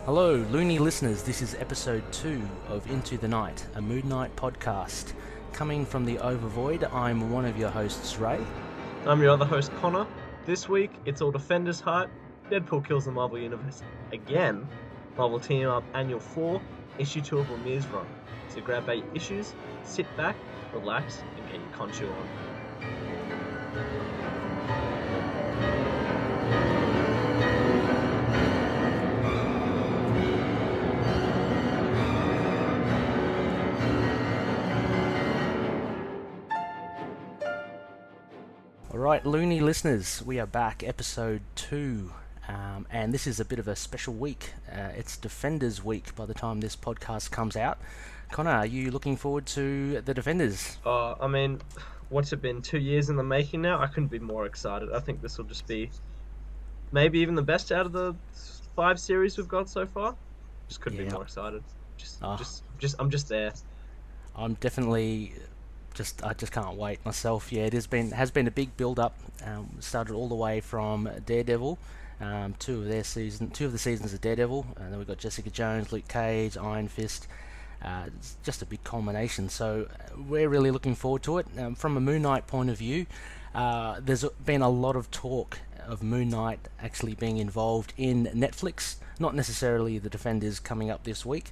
Hello, loony listeners. This is episode 2 of Into the Night, a Moon Knight podcast. Coming from the Overvoid, I'm one of your hosts, Ray. I'm your other host, Connor. This week, it's all Defenders hype. Deadpool kills the Marvel Universe again. Marvel Team Up Annual 4, Issue 2 of Lemire's run. So grab 8 issues, sit back, relax, and get your conchu on. Alright, loony listeners, we are back, episode 2. And this is a bit of a special week. It's Defenders Week by the time this podcast comes out. Connor, are you looking forward to the Defenders? What's it been, 2 years in the making now? I couldn't be more excited. I think this will just be maybe even the best out of the 5 series we've got so far. Just couldn't be more excited. I'm just there. I'm definitely I just can't wait myself. Yeah, has been a big build up. Started all the way from Daredevil, two of the seasons of Daredevil, and then we've got Jessica Jones, Luke Cage, Iron Fist. It's just a big culmination, so we're really looking forward to it. From a Moon Knight point of view, there's been a lot of talk of Moon Knight actually being involved in Netflix, not necessarily the Defenders coming up this week,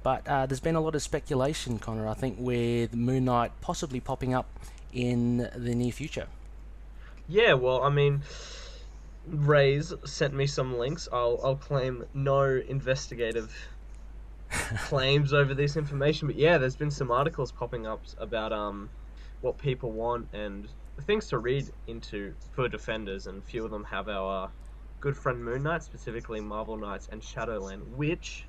but there's been a lot of speculation, Connor, I think, with Moon Knight possibly popping up in the near future. Yeah, well, Ray's sent me some links. I'll claim no investigative claims over this information, but yeah, there's been some articles popping up about what people want and things to read into for Defenders, and a few of them have our good friend Moon Knight, specifically Marvel Knights and Shadowland, which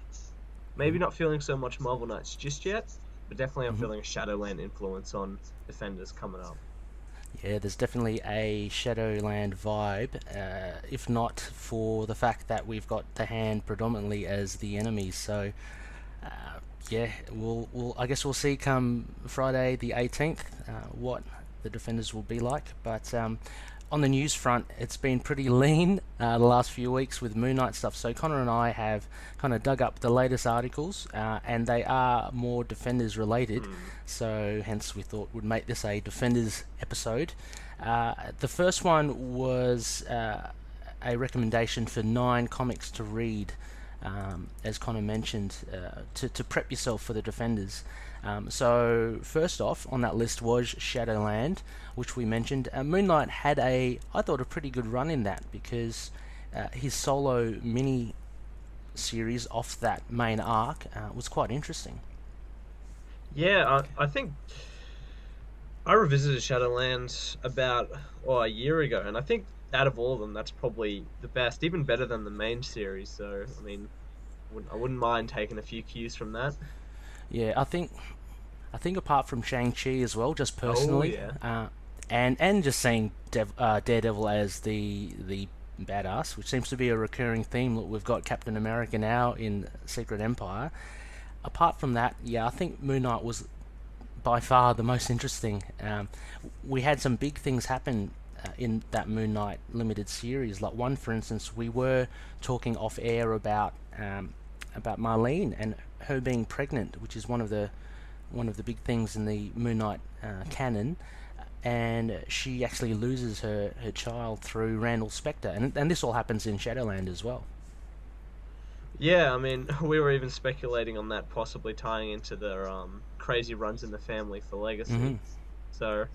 maybe not feeling so much Marvel Knights just yet, but definitely I'm feeling a Shadowland influence on Defenders coming up. Yeah, there's definitely a Shadowland vibe, if not for the fact that we've got the Hand predominantly as the enemy. So, yeah, I guess we'll see come Friday the 18th what the Defenders will be like. But on the news front, it's been pretty lean the last few weeks with Moon Knight stuff. So Connor and I have kind of dug up the latest articles, and they are more Defenders related. So hence we thought we'd make this a Defenders episode. The first one was a recommendation for 9 comics to read, as Connor mentioned, to prep yourself for the Defenders. So first off on that list was Shadowland, which we mentioned. Moon Knight had I thought, a pretty good run in that, because his solo mini series off that main arc was quite interesting. Yeah, I think I revisited Shadowlands about a year ago, and I think out of all of them, that's probably the best, even better than the main series. So, I wouldn't mind taking a few cues from that. Yeah, I think apart from Shang-Chi as well, just personally, and just seeing Daredevil as the badass, which seems to be a recurring theme. Look, we've got Captain America now in Secret Empire. Apart from that, yeah, I think Moon Knight was by far the most interesting. We had some big things happen in that Moon Knight limited series. Like one, for instance, we were talking off air about Marlene and her being pregnant, which is one of the big things in the Moon Knight canon, and she actually loses her child through Randall Spector, and this all happens in Shadowland as well. Yeah, we were even speculating on that possibly tying into the crazy runs in the family for Legacy. So,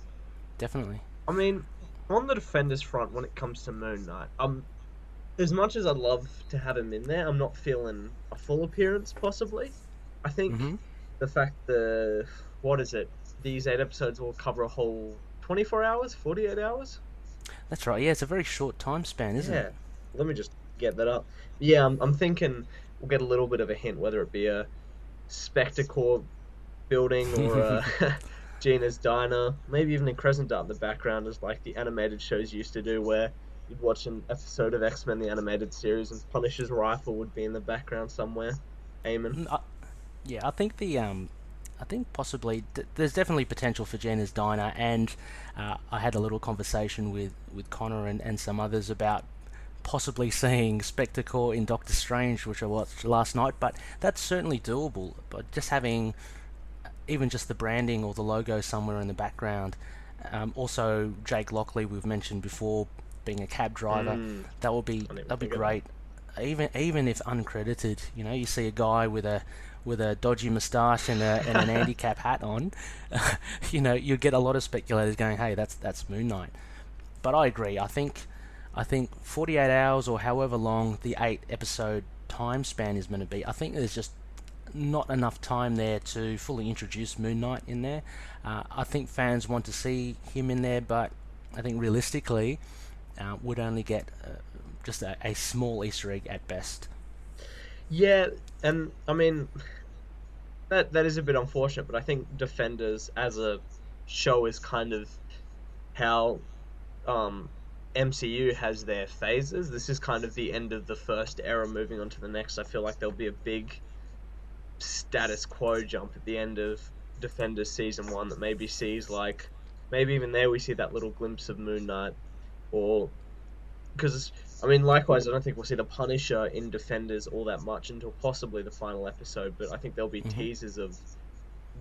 definitely. On the Defenders front, when it comes to Moon Knight, as much as I'd love to have him in there, I'm not feeling a full appearance, possibly. I think the fact these 8 episodes will cover a whole 24 hours, 48 hours? That's right, yeah, it's a very short time span, isn't it? Yeah, let me just get that up. Yeah, I'm thinking we'll get a little bit of a hint, whether it be a Spectre Corps building or a Gina's Diner, maybe even a Crescent Dart in the background, as like the animated shows used to do, where you'd watch an episode of X-Men the animated series and Punisher's rifle would be in the background somewhere, aiming. Yeah, I think possibly there's definitely potential for Gina's Diner, and I had a little conversation with Connor and some others about possibly seeing Spectacle in Doctor Strange, which I watched last night, but that's certainly doable. But just having even just the branding or the logo somewhere in the background. Also, Jake Lockley, we've mentioned before, being a cab driver, that'll be great. Even if uncredited, you see a guy with a dodgy moustache and an handicap hat on, you get a lot of speculators going, "Hey, that's Moon Knight." But I agree. I think 48 hours or however long the 8-episode time span is going to be, I think there's just not enough time there to fully introduce Moon Knight in there. I think fans want to see him in there, but I think realistically would only get just a small Easter egg at best. Yeah, and I mean that is a bit unfortunate, but I think Defenders as a show is kind of how MCU has their phases. This is kind of the end of the first era, moving on to the next. I feel like there'll be a big status quo jump at the end of Defenders season 1 that maybe sees, like, maybe even there we see that little glimpse of Moon Knight, or because I mean, likewise, I don't think we'll see the Punisher in Defenders all that much until possibly the final episode, but I think there'll be teasers of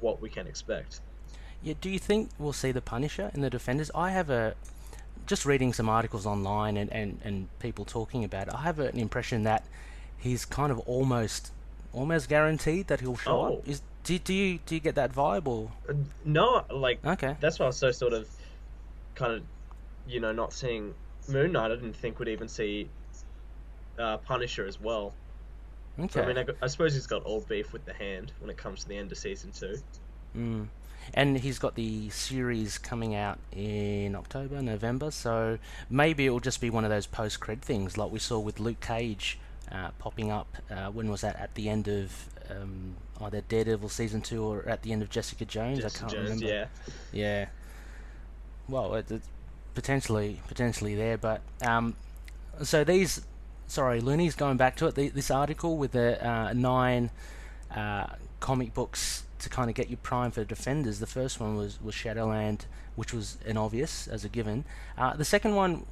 what we can expect. Yeah, do you think we'll see the Punisher in the Defenders? I have just reading some articles online and people talking about it, I have an impression that he's kind of almost guaranteed that he'll show up. Do you get that vibe, or? No, like, okay, that's why I was so sort of kind of not seeing Moon Knight. I didn't think we'd even see Punisher as well. Okay. So, I mean, I suppose he's got old beef with the Hand when it comes to the end of season 2. And he's got the series coming out in October, November, so maybe it will just be one of those post-cred things like we saw with Luke Cage popping up. When was that? At the end of either Daredevil season 2 or at the end of Jessica Jones? I can't remember. Yeah. Well, it's potentially there, but so Looney's going back to it. This article with the 9 comic books to kind of get you primed for Defenders. The first one was Shadowland, which was an obvious as a given. The second one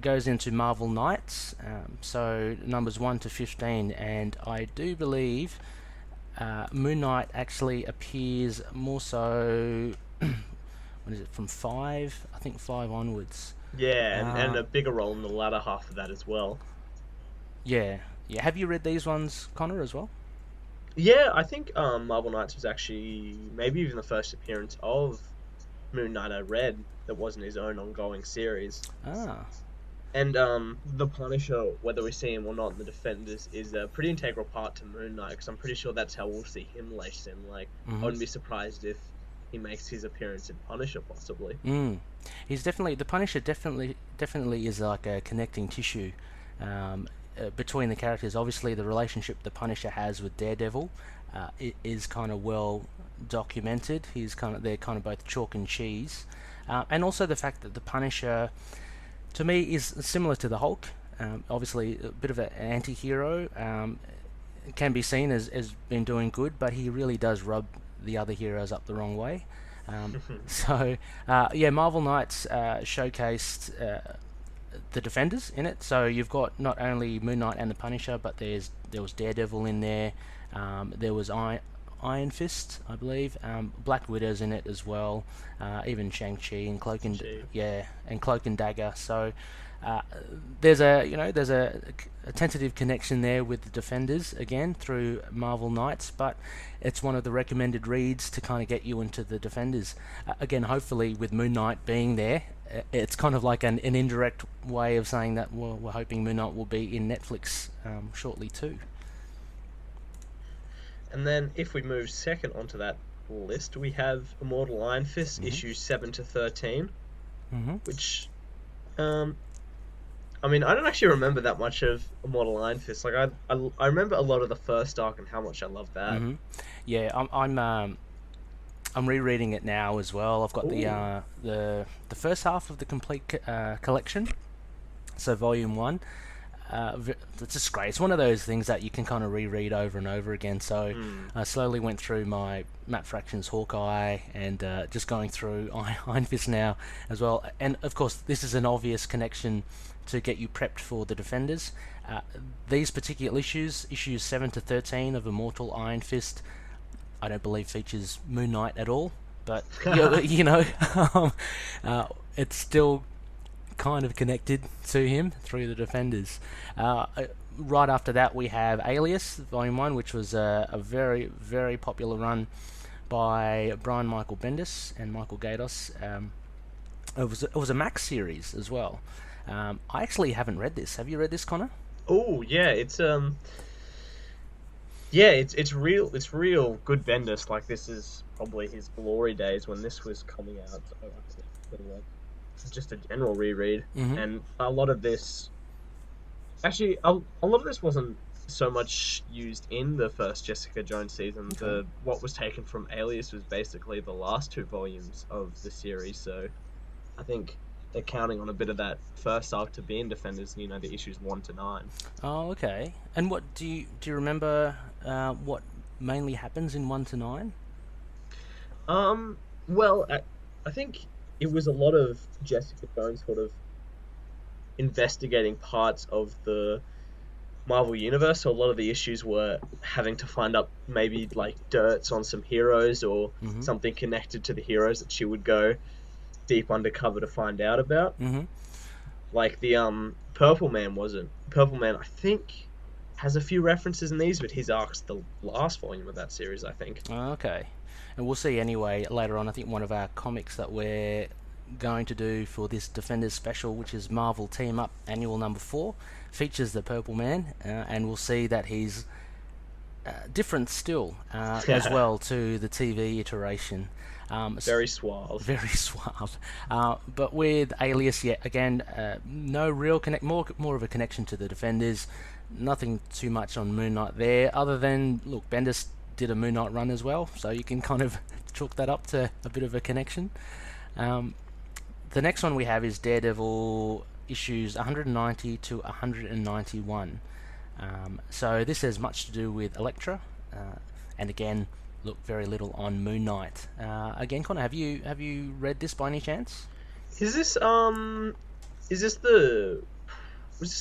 goes into Marvel Knights, so numbers 1 to 15, and I do believe Moon Knight actually appears more so. What is it, from 5? I think 5 onwards. Yeah, and a bigger role in the latter half of that as well. Yeah. Have you read these ones, Connor, as well? Yeah, I think Marvel Knights was actually maybe even the first appearance of Moon Knight I read that wasn't his own ongoing series. And the Punisher, whether we see him or not in the Defenders, is a pretty integral part to Moon Knight, because I'm pretty sure that's how we'll see him laced in. Like, I wouldn't be surprised if he makes his appearance in Punisher, possibly. He's definitely, the Punisher definitely is like a connecting tissue between the characters. Obviously, the relationship the Punisher has with Daredevil is kind of well documented. They're kind of both chalk and cheese, and also the fact that the Punisher, to me, is similar to the Hulk. Obviously, a bit of an anti-hero. Can be seen as being doing good, but he really does rub the other heroes up the wrong way. Marvel Knights showcased the Defenders in it. So you've got not only Moon Knight and the Punisher, but there was Daredevil in there. There was Iron Fist, I believe. Black Widow's in it as well. Even Shang-Chi and Cloak and Dagger. So there's a tentative connection there with the Defenders again through Marvel Knights, but it's one of the recommended reads to kind of get you into the Defenders. Again, hopefully with Moon Knight being there, it's kind of like an indirect way of saying that we're hoping Moon Knight will be in Netflix shortly too. And then if we move second onto that list, we have Immortal Iron Fist, issues 7 to 13, which I mean, I don't actually remember that much of Immortal Iron Fist. Like, I remember a lot of the first arc and how much I loved that. Yeah, I'm rereading it now as well. I've got the first half of the complete collection, so volume 1. It's just great. It's one of those things that you can kind of reread over and over again. So I slowly went through my Matt Fraction's Hawkeye and just going through Iron Fist now as well. And of course, this is an obvious connection to get you prepped for the Defenders. These particular issues 7 to 13 of Immortal Iron Fist, I don't believe features Moon Knight at all, but you know, it's still kind of connected to him through the Defenders. Right after that, we have Alias Volume 1, which was a very, very popular run by Brian Michael Bendis and Michael Gaydos. It was a Max series as well. I actually haven't read this. Have you read this, Connor? Oh yeah, it's real good Bendis. Like, this is probably his glory days when this was coming out. So it's just a general reread, and a lot of this. Actually, a lot of this wasn't so much used in the first Jessica Jones season. Okay. What was taken from Alias was basically the last 2 volumes of the series. So I think they're counting on a bit of that first arc to be in Defenders. You know, the issues 1 to 9. Oh, okay. And what do you remember? What mainly happens in 1 to 9? Well, I think it was a lot of Jessica Jones sort of investigating parts of the Marvel Universe. So a lot of the issues were having to find up maybe like dirts on some heroes or something connected to the heroes that she would go deep undercover to find out about. Like the Purple Man I think has a few references in these, but his arc's the last volume of that series, I think. Okay. And we'll see anyway later on. I think one of our comics that we're going to do for this Defenders special, which is Marvel Team Up Annual Number 4, features the Purple Man, and we'll see that he's different still as well to the TV iteration. Very suave. Very suave. But with Alias, yet again, no real more of a connection to the Defenders. Nothing too much on Moon Knight there, other than, look, Bendis did a Moon Knight run as well, so you can kind of chalk that up to a bit of a connection. The next one we have is Daredevil issues 190 to 191. So this has much to do with Elektra, and again, look, very little on Moon Knight. Again, Connor, have you read this by any chance? Was this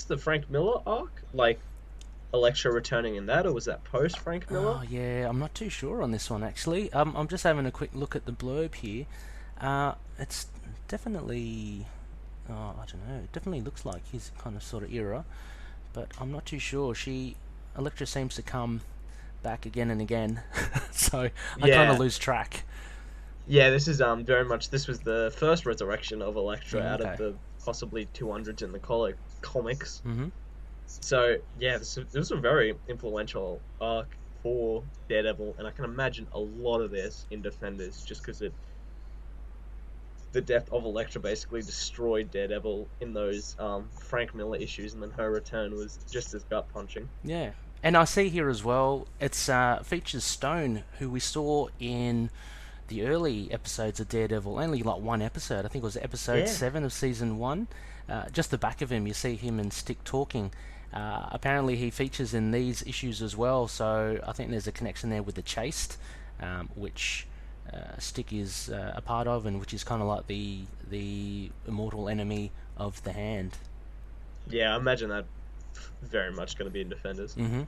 the Frank Miller arc? Like, Elektra returning in that, or was that post Frank Miller? Oh yeah, I'm not too sure on this one actually. I'm just having a quick look at the blurb here. It's definitely, I don't know, it definitely looks like his kind of sort of era, but I'm not too sure. Elektra seems to come back again and again, so I kind of lose track. Yeah, this is very much, this was the first resurrection of Elektra out of Okay. the possibly 200s in the comics. Mm-hmm. So yeah, this was a very influential arc for Daredevil, and I can imagine a lot of this in Defenders, just because the death of Elektra basically destroyed Daredevil in those Frank Miller issues, and then her return was just as gut punching. Yeah, and I see here as well, it's features Stone, who we saw in the early episodes of Daredevil, only like one episode. I think it was episode 7 of season 1. Just the back of him, you see him and Stick talking. Apparently he features in these issues as well, so I think there's a connection there with the Chased, which Stick is a part of, and which is kind of like the immortal enemy of the Hand. Yeah, I imagine that very much going to be in Defenders. Mm-hmm.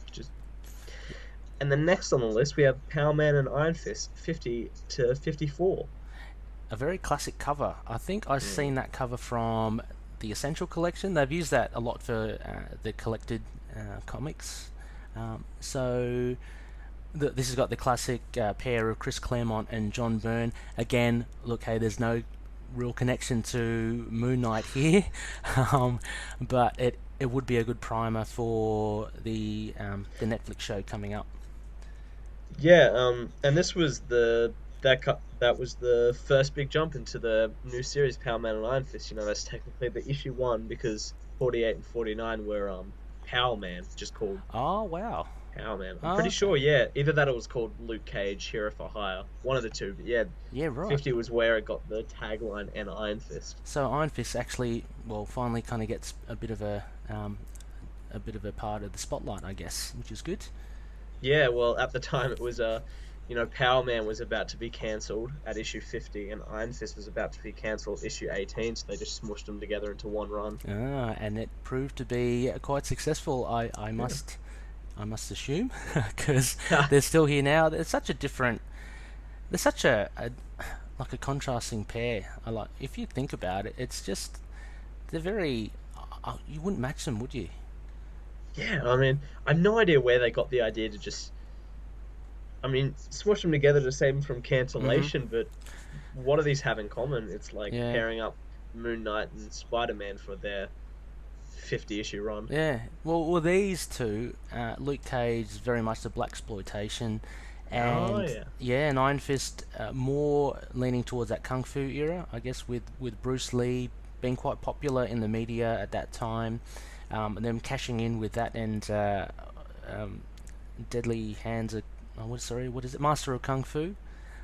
And then next on the list we have Power Man and Iron Fist, 50 to 54. A very classic cover. I think I've seen that cover from the Essential Collection. They've used that a lot for the collected comics. So this has got the classic pair of Chris Claremont and John Byrne. Again, look, hey, there's no real connection to Moon Knight here, but it would be a good primer for the Netflix show coming up. Yeah, and this was that was the first big jump into the new series, Power Man and Iron Fist. You know, that's technically the issue 1, because 48 and 49 were Power Man, just called Oh, wow. Power Man. I'm pretty sure, yeah, either that or it was called Luke Cage, Hero for Hire, one of the two. But Yeah, right. 50 was where it got the tagline and Iron Fist. So Iron Fist actually, finally kind of gets a bit of a part of the spotlight, I guess, which is good. Yeah, well, at the time it was Power Man was about to be cancelled at issue 50, and Iron Fist was about to be cancelled issue 18, so they just smushed them together into one run. And it proved to be quite successful. I must assume, because Yeah. they're still here now. They're such a different. They're such a like a contrasting pair. I like, if you think about it, it's just they're very. You wouldn't match them, would you? Yeah, I mean, I have no idea where they got the idea to just, smush them together to save them from Mm-hmm. cancellation, but what do these have in common? It's like Yeah. pairing up Moon Knight and Spider-Man for their 50 issue run. Yeah. Well, these two, Luke Cage is very much the black exploitation, Oh, and yeah. yeah, and Iron Fist more leaning towards that kung fu era, I guess, with Bruce Lee being quite popular in the media at that time, and them cashing in with that and um, Deadly Hands. What is it? Master of Kung Fu.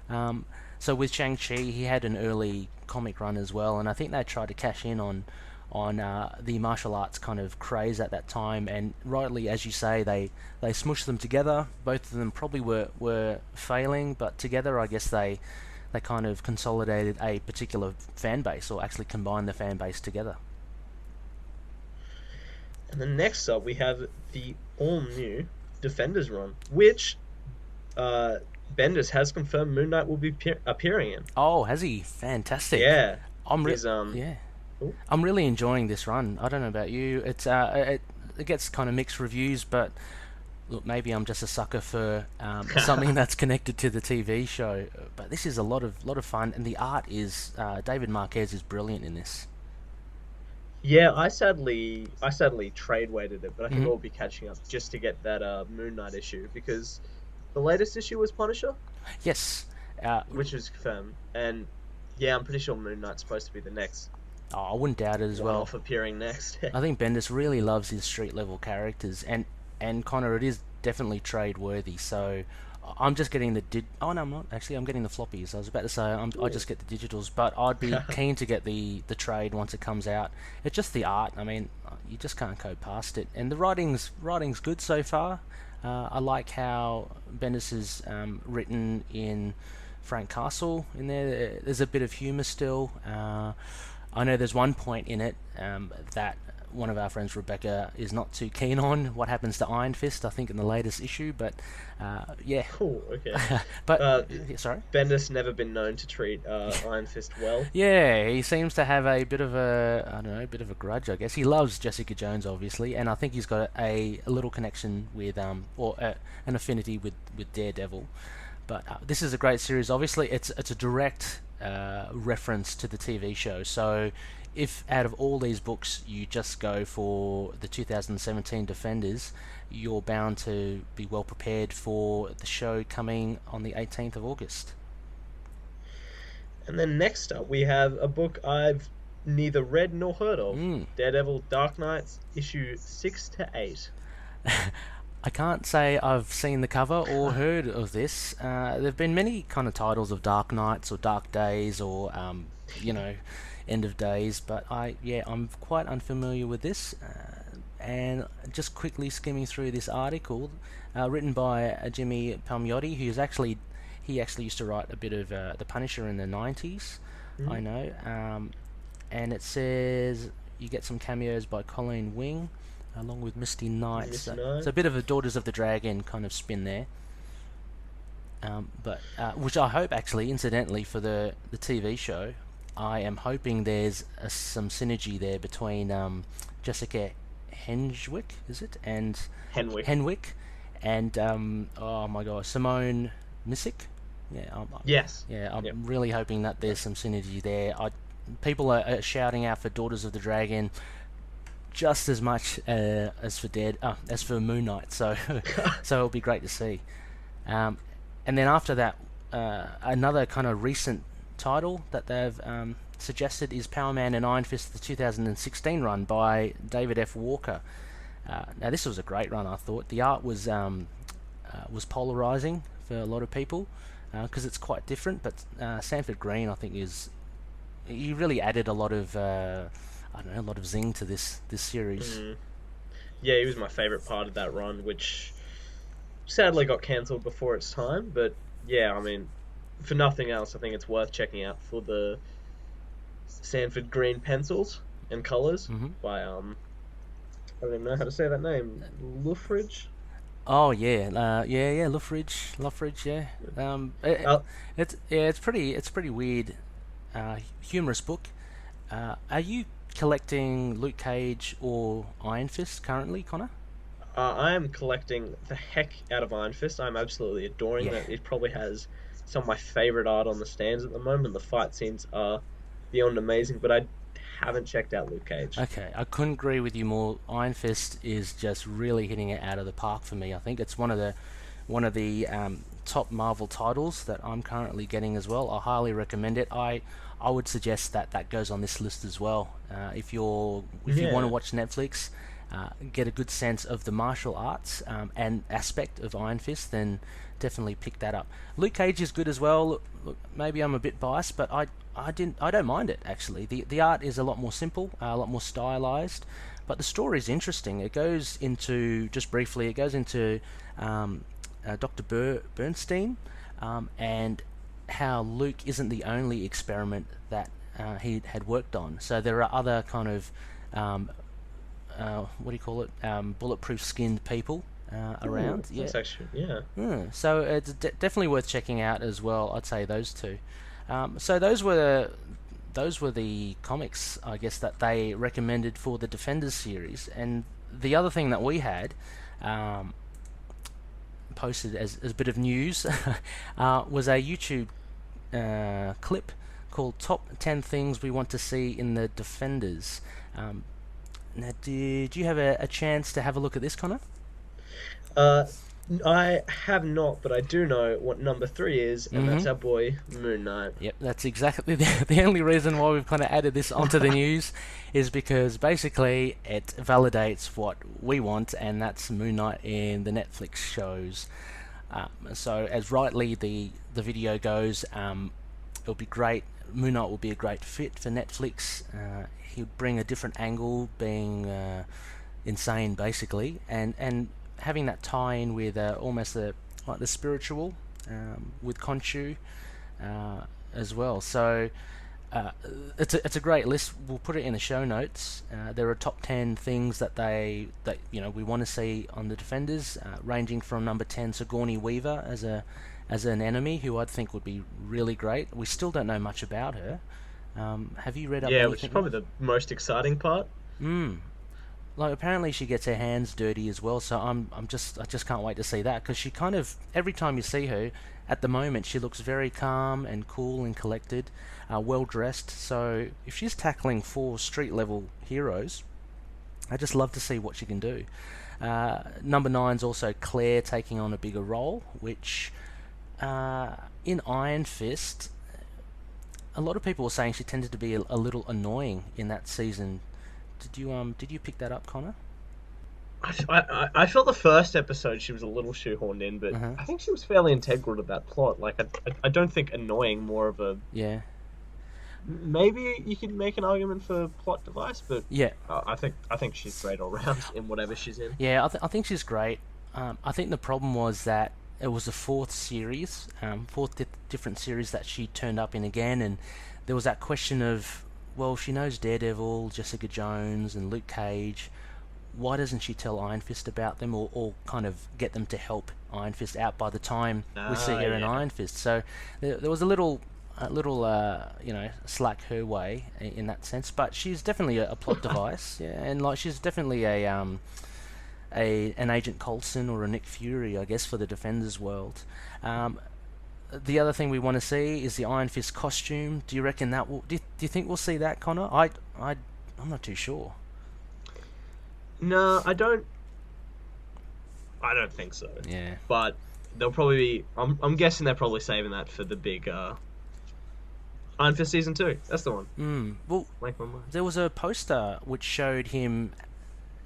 Um, so with Shang-Chi, he had an early comic run as well, and I think they tried to cash in on the martial arts kind of craze at that time, and rightly, as you say, they smushed them together. Both of them probably were failing, but together, I guess they kind of consolidated a particular fan base, or actually combined the fan base together. And then next up, we have the all-new Defenders run, which uh, Bendis has confirmed Moon Knight will be appearing in. Oh, has he? Fantastic. Yeah, I'm re- he's yeah. oh, I'm really enjoying this run. I don't know about you. It gets kind of mixed reviews, but look, maybe I'm just a sucker for something that's connected to the TV show. But this is a lot of fun, and the art is David Marquez is brilliant in this. yeah. I sadly trade weighted it, but I think Hmm. I'll be catching up just to get that Moon Knight issue because the latest issue was Punisher, Yes. Uh, which was confirmed, and yeah, I'm pretty sure Moon Knight's supposed to be the next I wouldn't doubt it as one well. off appearing next. I think Bendis really loves his street level characters, and Connor, it is definitely trade worthy. So I'm just getting the Oh no, I'm not actually. I'm getting the floppies. I was about to say I Ooh. just get the digitals, but I'd be keen to get the trade once it comes out. It's just the art. I mean, you just can't go past it, and the writing's good so far. I like how Bendis has written in Frank Castle in there. There's a bit of humour still. I know there's one point in it that one of our friends, Rebecca, is not too keen on what happens to Iron Fist, I think, in the latest issue, but yeah. Cool. Okay. But, Uh, sorry? Bendis never been known to treat Iron Fist well. Yeah, he seems to have a bit of I don't know, a bit of a grudge, I guess. He loves Jessica Jones, obviously, and I think he's got a little connection with, or an affinity with Daredevil. But this is a great series. Obviously, it's a direct reference to the TV show. So, if out of all these books you just go for the 2017 Defenders, you're bound to be well prepared for the show coming on the 18th of August. And then next up, we have a book I've neither read nor heard of. Mm. Daredevil Dark Knights, issue 6 to 8. I can't say I've seen the cover or heard of this. There've been many kind of titles of Dark Nights or Dark Days or you know, End of Days, but I'm quite unfamiliar with this. And just quickly skimming through this article, written by Jimmy Palmiotti, he actually used to write a bit of The Punisher in the 90s. I Mm, know. And it says you get some cameos by Colleen Wing along with Misty Knight. Miss So No. it's a bit of a Daughters of the Dragon kind of spin there. But which I hope actually, incidentally, for the TV show, I am hoping there's some synergy there between Jessica Henwick, is it, and Henwick. Henwick, and oh my gosh, Simone Missick. Yeah, Yes. I'm Yep. really hoping that there's some synergy there. People are shouting out for Daughters of the Dragon just as much as for Moon Knight. So so it'll be great to see. Um, and then after that, another kind of recent title that they've suggested is Power Man and Iron Fist, the 2016 run by David F. Walker. Now this was a great run, I thought. The art was polarizing for a lot of people because it's quite different. But Sanford Green, I think, he really added a lot of I don't know, a lot of zing to this series. Mm. Yeah, he was my favorite part of that run, which sadly got cancelled before its time, but yeah, I mean, for nothing else, I think it's worth checking out for the Sanford green pencils and colors Hmm. by I don't even know how to say that name. Luffridge. Oh yeah, yeah, Luffridge, yeah. Uh, It's pretty weird, humorous book. Are you collecting Luke Cage or Iron Fist currently, Connor? I am collecting the heck out of Iron Fist. I'm absolutely adoring Yeah. that. It probably has some of my favorite art on the stands at the moment. The fight scenes are beyond amazing, but I haven't checked out Luke Cage. Okay, I couldn't agree with you more. Iron Fist is just really hitting it out of the park for me. I think it's one of the top Marvel titles that I'm currently getting as well. I highly recommend it. I would suggest that that goes on this list as well. If you want to Yeah, watch Netflix, get a good sense of the martial arts and aspect of Iron Fist, then definitely pick that up. Luke Cage is good as well. Look, maybe I'm a bit biased, but I don't mind it actually. The art is a lot more simple, a lot more stylized, but the story is interesting. It goes into just briefly. It goes into Dr. Bernstein and how Luke isn't the only experiment that he had worked on. So there are other kind of um, what do you call it? Bulletproof skinned people ooh, around. Yeah. that's actually yeah. So it's definitely worth checking out as well. I'd say those two. So those were the comics, I guess, that they recommended for the Defenders series. And the other thing that we had um, posted as a bit of news was a YouTube clip called "Top 10 Things We Want to See in the Defenders." Um, Now, did you have a chance to have a look at this, Connor? Uh, I have not, but I do know what number three is, and Mm-hmm. that's our boy Moon Knight. Yep, that's exactly the only reason why we've kind of added this onto the news is because basically it validates what we want, and that's Moon Knight in the Netflix shows. So, as rightly the video goes, it'll be great. Moon Knight will be a great fit for Netflix. He'll bring a different angle, being insane basically, and having that tie in with almost like the spiritual with Khonshu as well. So uh, it's a great list. We'll put it in the show notes. There are top 10 things that we want to see on the Defenders, ranging from number 10 Sigourney Weaver as an enemy who I'd think would be really great. We still don't know much about her. Have you read up Yeah, which is anything probably more? the most exciting part. Mm. Like apparently she gets her hands dirty as well, so I just can't wait to see that because she kind of every time you see her, at the moment she looks very calm and cool and collected, well dressed. So if she's tackling four street level heroes, I just love to see what she can do. Number nine's also Claire taking on a bigger role, which in Iron Fist, a lot of people were saying she tended to be a little annoying in that season. Did you pick that up, Connor? I felt the first episode she was a little shoehorned in, but Uh-huh. I think she was fairly integral to that plot. Like, I don't think annoying more of a Yeah. maybe you could make an argument for plot device, but Yeah. I think she's great all round in whatever she's in. Yeah, I think she's great. I think the problem was that it was the fourth different series that she turned up in again, and there was that question of, well, she knows Daredevil, Jessica Jones, and Luke Cage. Why doesn't she tell Iron Fist about them, or kind of get them to help Iron Fist out by the time we see Ah, her in yeah. Iron Fist? So there was a little slack her way in that sense, but she's definitely a plot device, yeah, and like she's definitely a an Agent Coulson or a Nick Fury, I guess, for the Defenders world. Um, the other thing we want to see is the Iron Fist costume. Do you reckon that will? Do you think we'll see that, Connor? I'm not too sure. No, I don't. I don't think so. Yeah. But they'll probably be. I'm guessing they're probably saving that for the big Iron Fist season two. That's the one. Well, Make my mind. there was a poster which showed him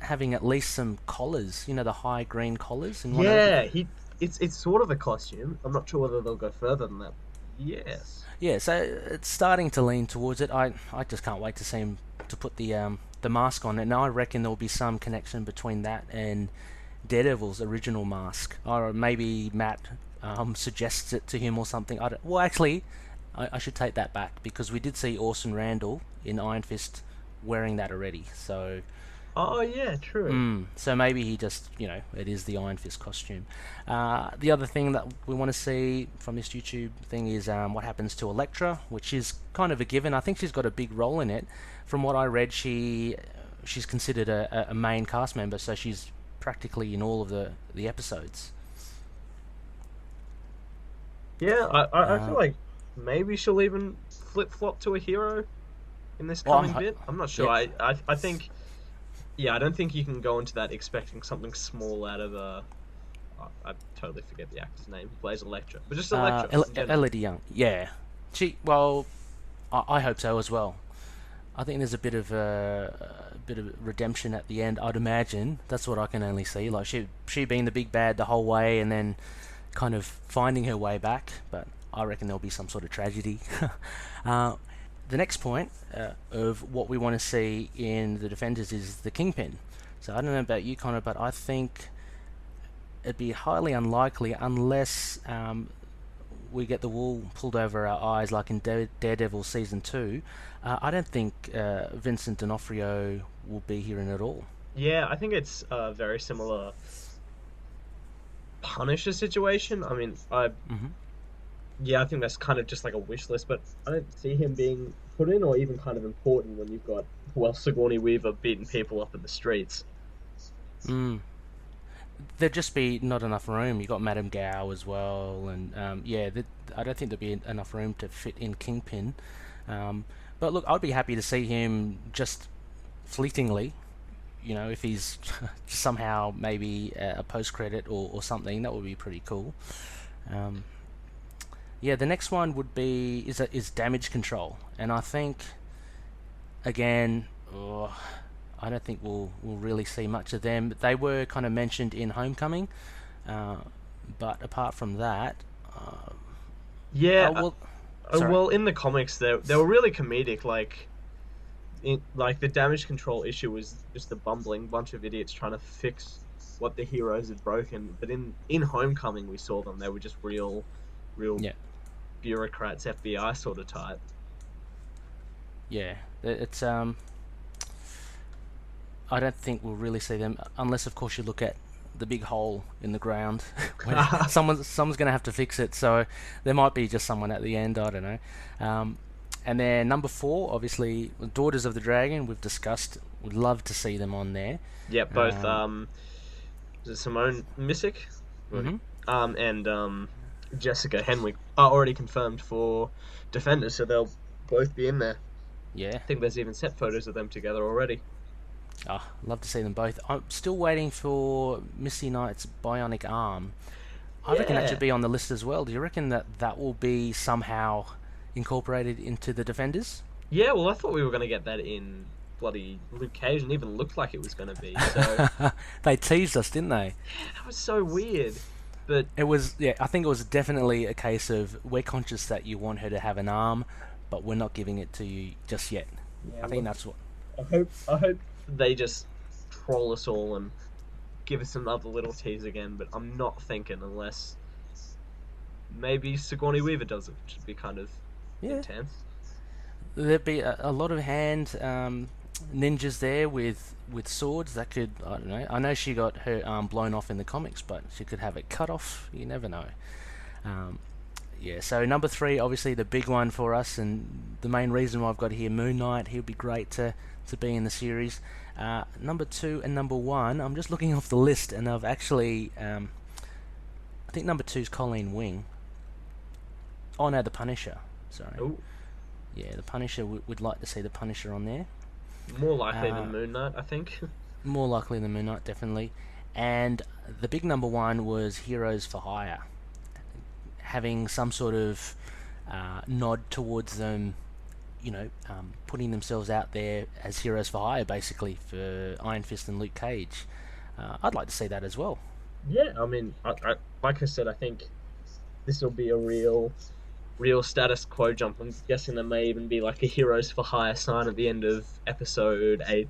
having at least some collars. You know, the high green collars in one of the. Yeah, he. It's sort of a costume. I'm not sure whether they'll go further than that. Yes. Yeah, so it's starting to lean towards it. I just can't wait to see him to put the mask on, and I reckon there'll be some connection between that and Daredevil's original mask, or maybe Matt suggests it to him or something. Well, actually, I should take that back because we did see Orson Randall in Iron Fist wearing that already. So, Oh yeah, true. so maybe he just, it is the Iron Fist costume. The other thing that we want to see from this YouTube thing is what happens to Elektra, which is kind of a given. I think she's got a big role in it. From what I read, she's considered a main cast member, so she's practically in all of the episodes. Yeah, I feel like maybe she'll even flip flop to a hero in this Well, coming bit. I'm not sure. yeah. I think, yeah, I don't think you can go into that expecting something small out of I totally forget the actor's name. Who plays Elektra, but just Elektra. in general. Elodie Young, yeah. Well, I hope so as well. I think there's a bit of redemption at the end. I'd imagine that's what I can only see. Like she being the big bad the whole way, and then kind of finding her way back. But I reckon there'll be some sort of tragedy. The next point of what we want to see in the Defenders is the Kingpin. So I don't know about you, Connor, but I think it'd be highly unlikely unless we get the wool pulled over our eyes like in Daredevil Season 2. I don't think Vincent D'Onofrio will be here in it all. Yeah, I think it's a very similar Punisher situation. I mean, Hmm. yeah, I think that's kind of just like a wish list, but I don't see him being put in or even kind of important when you've got, well, Sigourney Weaver beating people up in the streets. Mm. There'd just be not enough room. You got Madame Gao as well, and I don't think there'd be enough room to fit in Kingpin. But look, I'd be happy to see him just fleetingly. If he's somehow maybe a post credit or something, that would be pretty cool. Um, yeah, the next one would be is damage control, and I think again, I don't think we'll really see much of them. They were kind of mentioned in Homecoming, but apart from that, Yeah, well, sorry. well, in the comics, they were really comedic. Like the damage control issue was just a bumbling bunch of idiots trying to fix what the heroes had broken. But in Homecoming, we saw them; they were just real Yeah, bureaucrats, FBI sort of type. yeah, it's I don't think we'll really see them unless, of course, you look at the big hole in the ground. When someone's going to have to fix it, so there might be just someone at the end. I don't know. And then number 4, obviously, Daughters of the Dragon. We've discussed. Would love to see them on there. Yeah, both is it Simone Missick, Hmm. and Jessica Henwick are already confirmed for Defenders, so they'll both be in there. Yeah. I think there's even set photos of them together already. Oh, love to see them both. I'm still waiting for Misty Knight's bionic arm. I reckon that Yeah. should be on the list as well. Do you reckon that will be somehow incorporated into the Defenders? Yeah, well, I thought we were going to get that in bloody Luke Cage, and even looked like it was going to be. So They teased us, didn't they? that was so weird. But It was, yeah. I think it was definitely a case of we're conscious that you want her to have an arm, but we're not giving it to you just yet. yeah, I think that's what. I hope they just troll us all and give us another little tease again. But I'm not thinking unless maybe Sigourney Weaver does it, which would be kind of Yeah, intense. there'd be a lot of hand ninjas there with swords that could, I don't know. I know she got her arm blown off in the comics, but she could have it cut off. You never know. Um, yeah. So number 3, obviously the big one for us, and the main reason why I've got here Moon Knight. He'll be great to be in the series. Number 2 and number 1. I'm just looking off the list, and I've actually I think number 2 is Colleen Wing. Oh no, the Punisher. Sorry. Oh, Yeah, the Punisher. We'd like to see the Punisher on there. more likely Uh, than Moon Knight, I think. More likely than Moon Knight, definitely. And the big number 1 was Heroes for Hire. Having some sort of nod towards them, putting themselves out there as heroes for hire, basically, for Iron Fist and Luke Cage. I'd like to see that as well. Yeah, I mean, I like I said, I think this will be a real status quo jump. I'm guessing there may even be like a Heroes for Hire sign at the end of episode 8.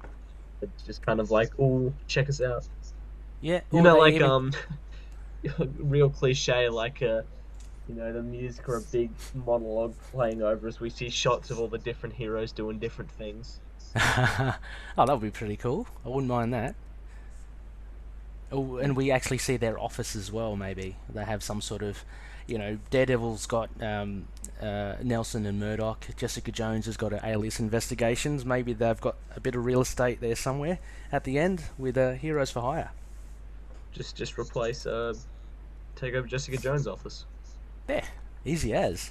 It's just kind of like, "Ooh, check us out." Yeah, You or know, they like even- real cliche, like the music or a big monologue playing over us. We see shots of all the different heroes doing different things. Oh, that would be pretty cool. I wouldn't mind that. Oh, and we actually see their office as well. Maybe they have some sort of, Daredevil's got Nelson and Murdoch. Jessica Jones has got Alias Investigations. Maybe they've got a bit of real estate there somewhere at the end with Heroes for Hire. Just replace take over Jessica Jones' office. Yeah, easy as.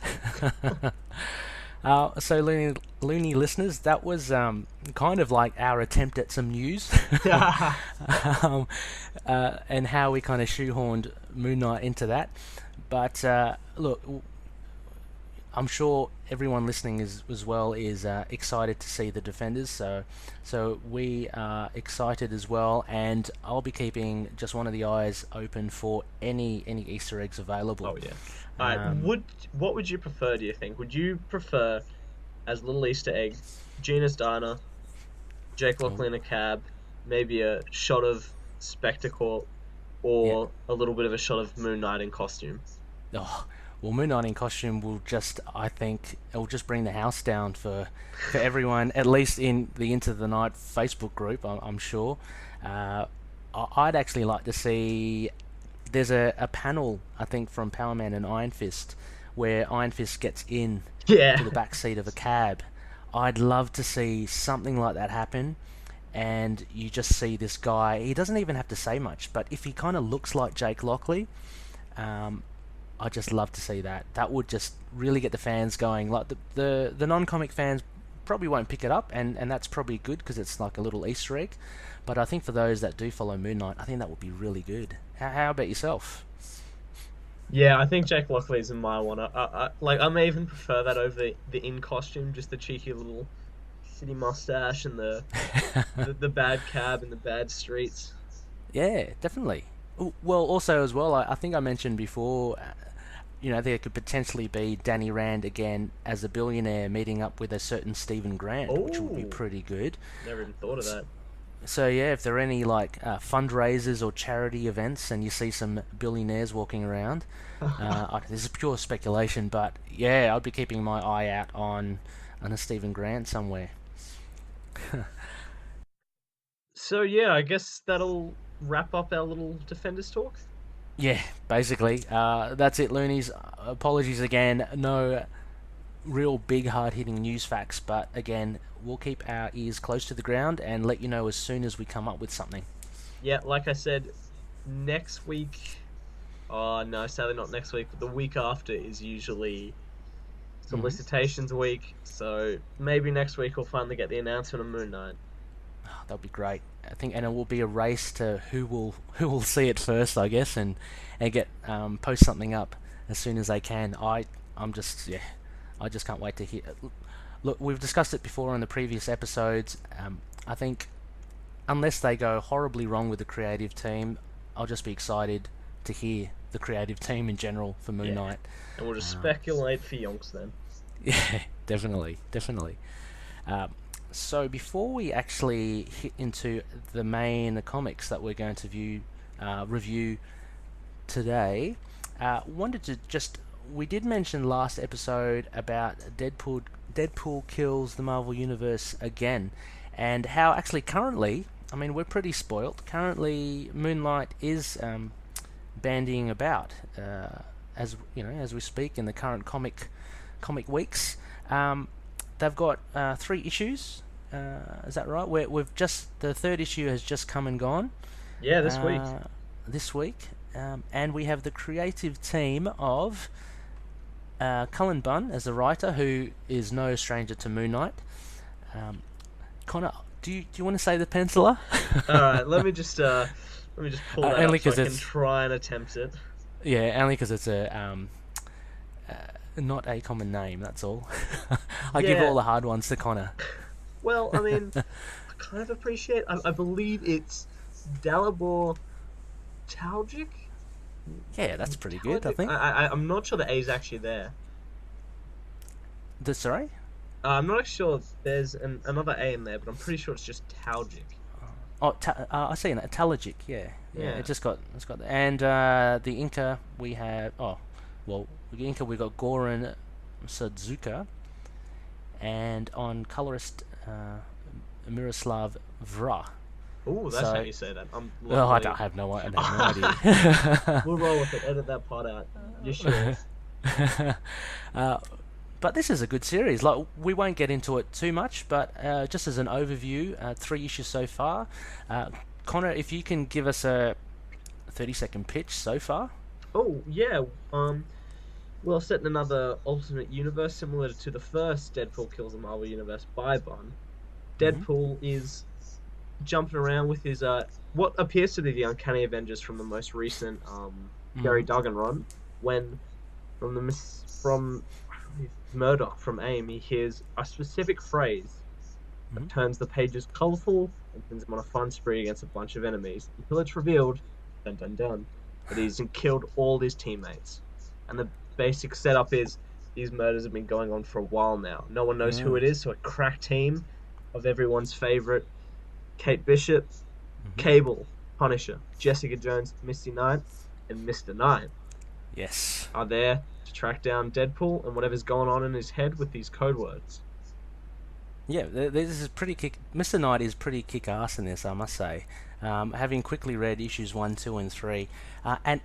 So, loony listeners, that was kind of like our attempt at some news, um, and how we kind of shoehorned Moon Knight into that. But look, I'm sure everyone listening as well is excited to see the Defenders. So we are excited as well, and I'll be keeping just one of the eyes open for any Easter eggs available. Oh yeah. What would you prefer? Do you think? Would you prefer as little Easter egg, Gina's diner, Jake Lockley in a cab, maybe a shot of Spectacle, or a little bit of a shot of Moon Knight in costume? Oh, well, Moon Knight in costume will I think, it will just bring the house down for everyone, at least in the Into the Night Facebook group, I'm sure. I'd actually like to see, there's a panel, I think, from Power Man and Iron Fist, where Iron Fist gets in to the back seat of a cab. I'd love to see something like that happen, and you just see this guy, he doesn't even have to say much, but if he kind of looks like Jake Lockley, I'd just love to see that. That would just really get the fans going. Like the non-comic fans probably won't pick it up, and that's probably good because it's like a little Easter egg. But I think for those that do follow Moon Knight, I think that would be really good. How about yourself? Yeah, I think Jake Lockley is in my one. I may even prefer that over the in costume, just the cheeky little city mustache and the bad cab and the bad streets. Yeah, definitely. Well, also as well, I think I mentioned before, there could potentially be Danny Rand again as a billionaire meeting up with a certain Stephen Grant, which would be pretty good. Never even thought of that. So yeah, if there are any like fundraisers or charity events and you see some billionaires walking around, this is pure speculation, but yeah, I'd be keeping my eye out on a Stephen Grant somewhere. So yeah, I guess that'll wrap up our little Defenders talk. Yeah, basically, that's it, loonies. Apologies again, no real big hard-hitting news facts, but again, we'll keep our ears close to the ground and let you know as soon as we come up with something. Yeah, like I said, next week, oh no, sadly not next week, but the week after is usually solicitations week, so maybe next week we'll finally get the announcement of Moon Knight. Oh, that'll be great. I think, and it will be a race to who will see it first, I guess, and get post something up as soon as they can. I just can't wait to hear. Look, we've discussed it before in the previous episodes. I think unless they go horribly wrong with the creative team, I'll just be excited to hear the creative team in general for Moon Knight. And we'll just speculate for yonks then. Yeah, definitely. So before we actually hit into the main comics that we're going to review today, wanted to we did mention last episode about Deadpool kills the Marvel Universe again, and how actually currently, I mean, we're pretty spoilt. Currently, Moon Knight is bandying about as we speak in the current comic weeks. They've got 3 issues. Is that right? We've just, the 3rd issue has just come and gone. Yeah, this week. And we have the creative team of Cullen Bunn as the writer, who is no stranger to Moon Knight. Connor, do you want to say the penciler? All right, let me just pull that up so I can try and attempt it. Yeah, only because it's not a common name. That's all. I give all the hard ones to Connor. Well, I mean, I kind of appreciate. I believe it's Dalibor Talgic. Yeah, that's pretty good, I think. I'm not sure the A is actually there. Sorry? I'm not actually sure there's another A in there, but I'm pretty sure it's just Talgic. Oh, I see an Italic. Yeah, yeah. Yeah. It's got, and the Inca we have. Oh, well, the Inca we got Goran Sudzuka, and on colorist Miroslav Vra. Oh, that's how So, you say that. well, Lovely. I have no idea. We'll roll with it. Edit that part out. You sure? uh, but this is a good series. Like, we won't get into it too much, but just as an overview, 3 issues so far. Connor, if you can give us a 30-second pitch so far. Oh yeah. Well, set in another alternate universe similar to the first Deadpool kills the Marvel Universe by Bun. Hmm. Deadpool is jumping around with his what appears to be the Uncanny Avengers from the most recent Gary Hmm. Duggan run. When from Murdoch from AIM, he hears a specific phrase that Hmm. turns the pages colourful and sends him on a fun spree against a bunch of enemies until it's revealed, dun dun dun, that he's killed all his teammates. And the basic setup is these murders have been going on for a while now. No one knows who Yeah. it is, so a crack team of everyone's favourite Kate Bishop, Hmm. Cable, Punisher, Jessica Jones, Misty Knight, and Mr. Knight Yes. are there to track down Deadpool and whatever's going on in his head with these code words. Yeah, this is pretty kick. Mr. Knight is pretty kick-ass in this, I must say. Having quickly read issues 1, 2, and 3, and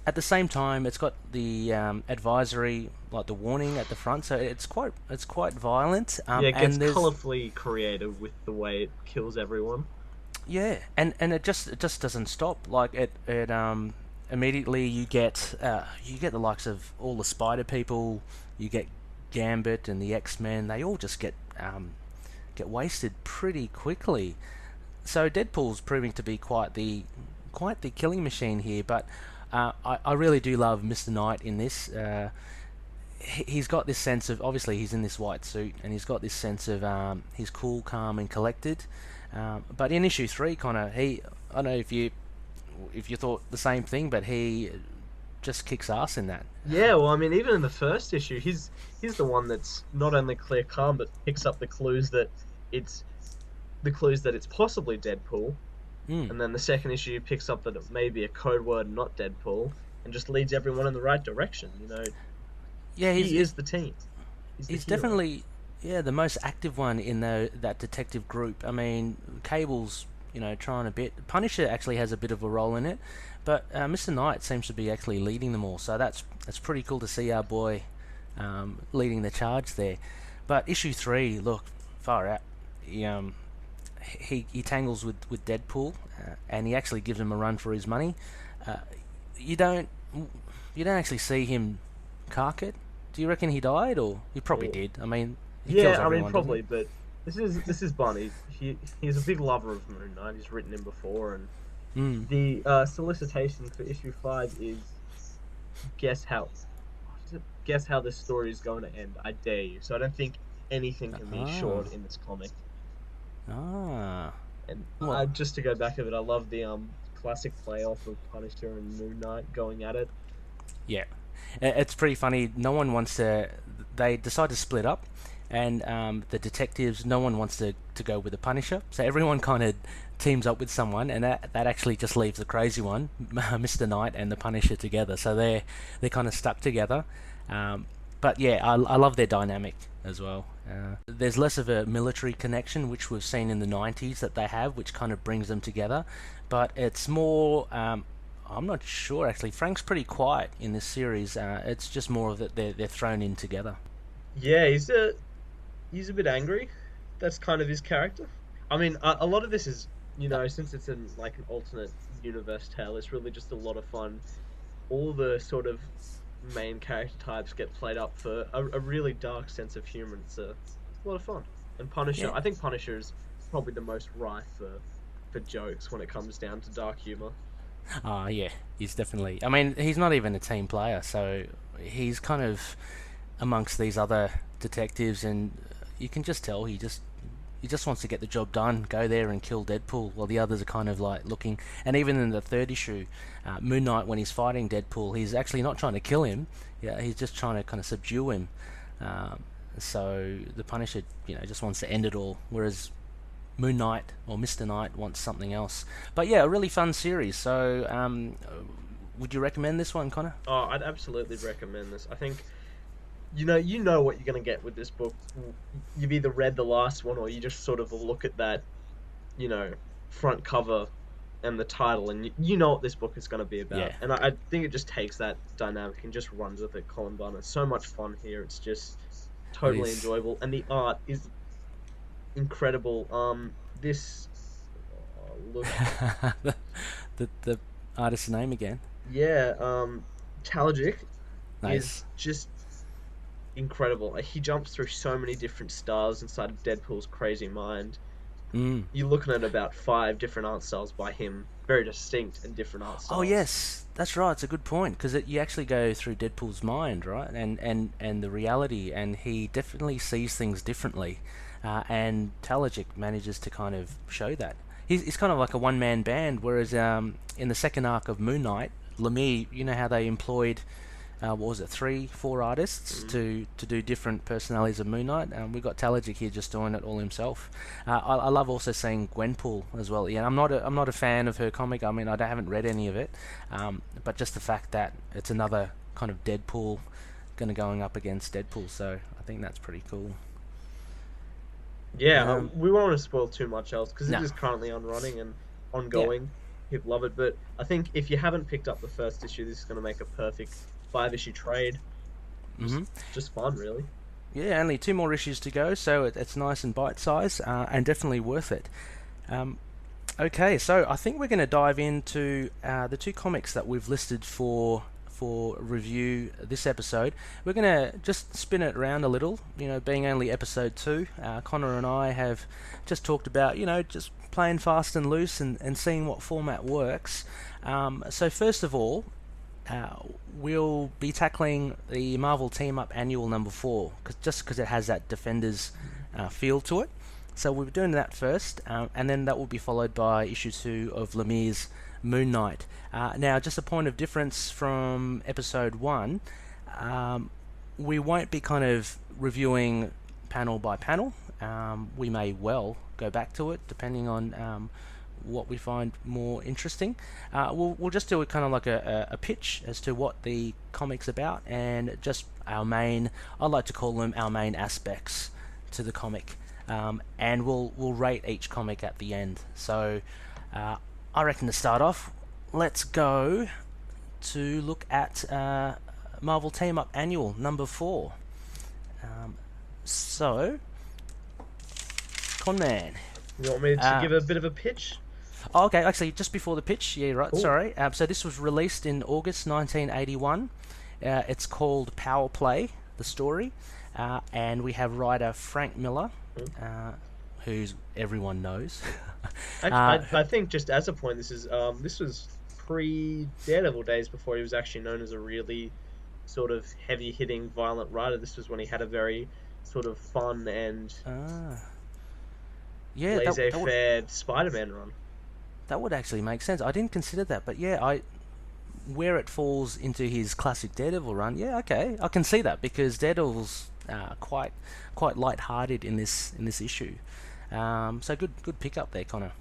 at the same time, it's got the advisory, like the warning at the front, so it's quite violent. Yeah, it gets And there's colourfully creative with the way it kills everyone. yeah, and it just doesn't stop. Like it immediately you get the likes of all the Spider people, you get Gambit and the X-Men. They all just get wasted pretty quickly. So Deadpool's proving to be quite the killing machine here, but I really do love Mr. Knight in this. He's got this sense of, obviously he's in this white suit, and he's got this sense of he's cool, calm, and collected. But in issue 3, Connor, I don't know if you thought the same thing, but he just kicks ass in that. Yeah, well, I mean, even in the first issue, he's the one that's not only clear calm, but picks up it's it's possibly Deadpool, Mm. and then the second issue picks up that it may be a code word, not Deadpool, and just leads everyone in the right direction. You know, Yeah, he is the team. He's the he's hero. definitely, yeah, the most active one in that detective group. I mean, Cable's, trying a bit. Punisher actually has a bit of a role in it, but Mr. Knight seems to be actually leading them all. So that's pretty cool to see our boy leading the charge there. But issue 3, look, far out. He tangles with Deadpool, and he actually gives him a run for his money. Uh, you don't you don't actually see him cark it. Do you reckon he died, or he probably Or, did? I mean, he kills yeah, I mean everyone, doesn't probably, but this is Bunny. He's a big lover of Moon Knight. He's written him before, and he? Mm. the solicitation for issue 5 is guess how guess how this story is going to end. I dare you. So I don't think anything can be Ah, short in this comic. ah. And Well, just to go back a bit, I love the classic playoff of Punisher and Moon Knight going at it. yeah, it's pretty funny. No one wants to. They decide to split up, and the detectives. No one wants to go with the Punisher. So everyone kind of teams up with someone, and that actually just leaves the crazy one, Mr. Knight, and the Punisher together. So they're kind of stuck together. But yeah, I love their dynamic as well. There's less of a military connection, which we've seen in the 90s that they have, which kind of brings them together. But it's more. I'm not sure actually. Frank's pretty quiet in this series. It's just more of that they're thrown in together. Yeah, he's a bit angry. That's kind of his character. I mean, a lot of this is, since it's in like an alternate universe tale, it's really just a lot of fun. All the sort of main character types get played up for a really dark sense of humor. It's a lot of fun. And Punisher, Yeah. I think Punisher is probably the most rife for jokes when it comes down to dark humor. Yeah, he's definitely. I mean, he's not even a team player, so he's kind of amongst these other detectives, and you can just tell he just wants to get the job done, go there and kill Deadpool, while the others are kind of like looking. And even in the third issue, Moon Knight, when he's fighting Deadpool, he's actually not trying to kill him. Yeah, he's just trying to kind of subdue him. So the Punisher, just wants to end it all, whereas Moon Knight or Mr. Knight wants something else. But yeah, a really fun series. So, would you recommend this one, Connor? Oh, I'd absolutely recommend this. I think you know what you're gonna get with this book. You've either read the last one or you just sort of look at that, you know, front cover and the title, and you know what this book is going to be about. Yeah. And I think it just takes that dynamic and just runs with it. Colin Barnes, so much fun here. It's just totally enjoyable, and the art is incredible. This look, the artist's name again. yeah, Talajic Nice. is just incredible. Like, he jumps through so many different styles inside of Deadpool's crazy mind. Mm. You're looking at about 5 different art styles by him, very distinct and different art styles. Oh yes, that's right. It's a good point because you actually go through Deadpool's mind, right, and the reality, and he definitely sees things differently, and Talajic manages to kind of show that. He's kind of like a one-man band, whereas in the second arc of Moon Knight, Lemire, you know how they employed what was it, 3-4 artists to do different personalities of Moon Knight. We've got Talajic here just doing it all himself. I love also seeing Gwenpool as well. Yeah, I'm not a fan of her comic. I mean, I haven't read any of it, but just the fact that it's another kind of Deadpool going up against Deadpool, so I think that's pretty cool. Yeah, we won't want to spoil too much else because No. it is currently on running and ongoing. People love it, but I think if you haven't picked up the first issue, this is going to make a perfect 5-issue trade. Just fun, really. Yeah, only 2 more issues to go, so it's nice and bite-sized, and definitely worth it. Okay, so I think we're going to dive into the 2 comics that we've listed for review this episode. We're going to just spin it around a little, being only episode 2. Connor and I have just talked about, just playing fast and loose and seeing what format works. So first of all, we'll be tackling the Marvel Team Up Annual number 4, just because it has that Defenders feel to it. So we'll be doing that first, and then that will be followed by issue 2 of Lemire's Moon Knight. Now, just a point of difference from episode 1, we won't be kind of reviewing panel by panel. We may well go back to it, depending on what we find more interesting. We'll just do a kind of like a pitch as to what the comic's about, and just our main, I like to call them our main aspects to the comic, and we'll rate each comic at the end. So I reckon to start off, let's go to look at Marvel Team Up Annual number 4. So, Conman. You want me to give a bit of a pitch? Oh, okay, actually, just before the pitch, yeah, right, cool. Sorry. So this was released in August 1981. It's called Power Play, the story, and we have writer Frank Miller, who's everyone knows. I think, just as a point, this was pre-Daredevil days, before he was actually known as a really sort of heavy-hitting, violent writer. This was when he had a very sort of fun and laissez-faire Spider-Man run. That would actually make sense. I didn't consider that, but yeah, where it falls into his classic Daredevil run, yeah, okay, I can see that, because Daredevil's quite light-hearted in this issue. So good pick up there, Connor.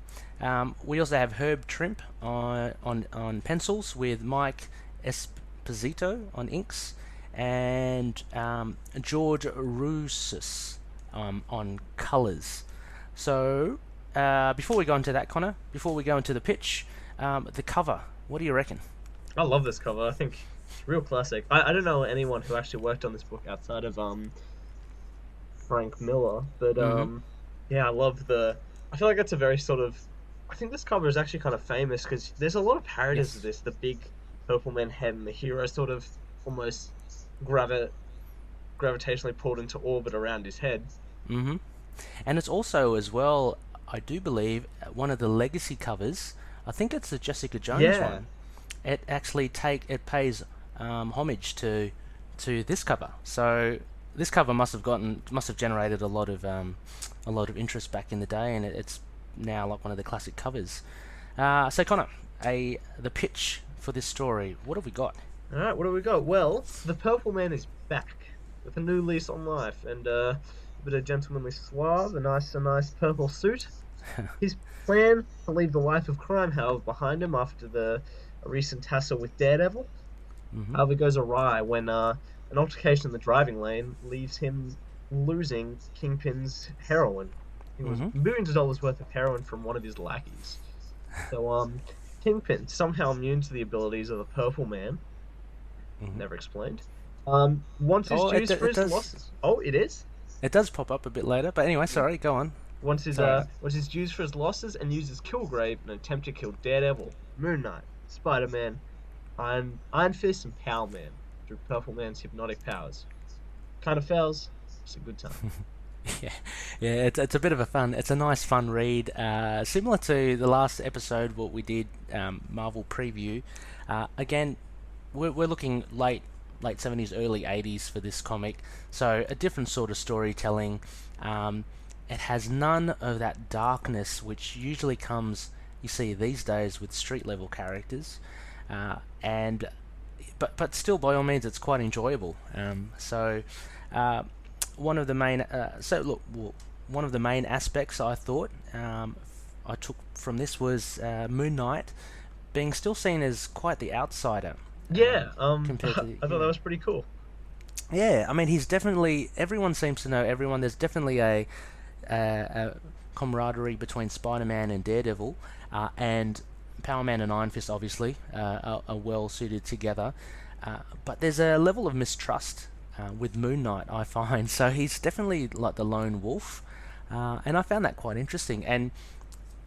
We also have Herb Trimp on pencils, with Mike Esposito on inks, and George Roussos on colours. So before we go into that, Connor, before we go into the pitch, the cover, what do you reckon? I love this cover. I think it's real classic. I don't know anyone who actually worked on this book outside of Frank Miller, but yeah, I love I feel like that's a very sort of, I think this cover is actually kind of famous because there's a lot of parodies of this. The big purple man head and the hero sort of almost gravitationally pulled into orbit around his head. And it's also, as well, I do believe, one of the legacy covers. I think it's the Jessica Jones one. It actually pays homage to this cover. So this cover must have generated a lot of interest back in the day, and it's now like one of the classic covers. So Connor, the pitch for this story, what have we got? All right, what do we got? Well, the Purple Man is back with a new lease on life and a bit of gentlemanly suave, a nice purple suit, His plan to leave the life of crime, however, behind him after the a recent tussle with Daredevil, Hmm. however, goes awry when an altercation in the driving lane leaves him losing Kingpin's heroin. It was Hmm. millions of dollars worth of heroin from one of his lackeys. So, Kingpin, somehow immune to the abilities of the Purple Man, Hmm. never explained, wants his Oh, dues for it his does. losses. Oh, it is? It does pop up a bit later, but anyway, Hmm. sorry, go on. Sorry. Wants his dues for his losses and uses Killgrave in an attempt to kill Daredevil, Moon Knight, Spider Man, Iron Fist, and Power Man through Purple Man's hypnotic powers. Kind of fails. It's a good time. Yeah, yeah, it's a bit of a fun. It's a nice fun read, similar to the last episode what we did, Marvel preview. Again, we're looking late 70s, early 80s for this comic, so a different sort of storytelling. It has none of that darkness which usually comes, you see these days with street level characters, and but still by all means it's quite enjoyable. So. Uh, one of the main one of the main aspects I thought I took from this was Moon Knight being still seen as quite the outsider, Yeah, compared to I thought that was pretty cool. yeah. I mean, he's definitely, everyone seems to know everyone. There's definitely a camaraderie between Spider-Man and Daredevil, and Power Man and Iron Fist obviously are well suited together. But there's a level of mistrust with Moon Knight, I find. So he's definitely like the lone wolf, and I found that quite interesting. And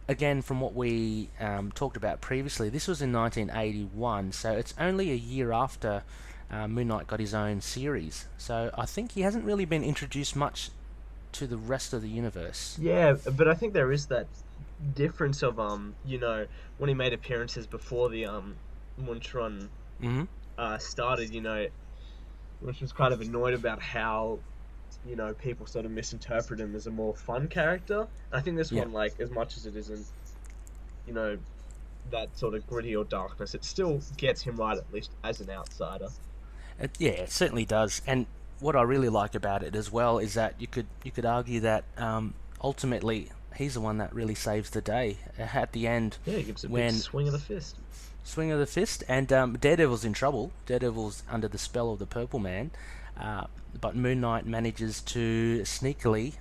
again, from what we talked about previously, this was in 1981, so it's only a year after Moon Knight got his own series. So I think he hasn't really been introduced much to the rest of the universe. Yeah, but I think there is that difference of when he made appearances before the Muntron Hmm. started, which was kind of annoyed about how people sort of misinterpret him as a more fun character. I think this Yeah. one, like, as much as it isn't, you know, that sort of gritty or darkness, it still gets him right, at least as an outsider. Yeah, it certainly does. And what I really like about it as well is that you could argue that ultimately he's the one that really saves the day at the end, Yeah, he gives a big when swing of the fist. swing of the fist, and Daredevil's in trouble. Daredevil's under the spell of the Purple Man, but Moon Knight manages to sneakily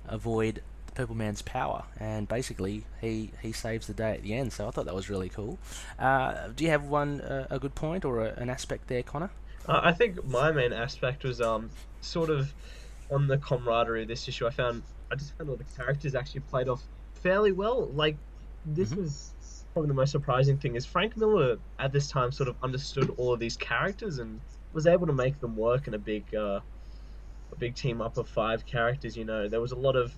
avoid the Purple Man's power, and basically he saves the day at the end. So I thought that was really cool. Do you have a good point or an aspect there, Connor? I think my main aspect was sort of on the camaraderie of this issue. I just found all the characters actually played off fairly well. Like, this Hmm. was probably the most surprising thing is Frank Miller at this time sort of understood all of these characters and was able to make them work in a big team up of five characters. There was a lot of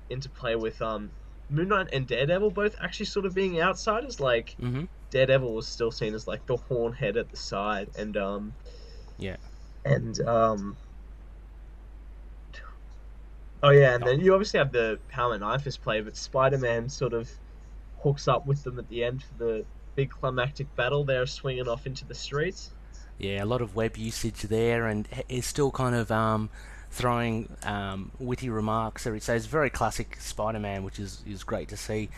interplay with Moon Knight and Daredevil both actually sort of being outsiders. Like, Hmm. Daredevil was still seen as like the horn head at the side, Yeah. and oh yeah, and Oh, then you obviously have the Power Man Iron Fist play, but Spider Man sort of hooks up with them at the end for the big climactic battle. They're swinging off into the streets. yeah, a lot of web usage there, and is still kind of throwing witty remarks every so it's very classic Spider-Man, which is great to see.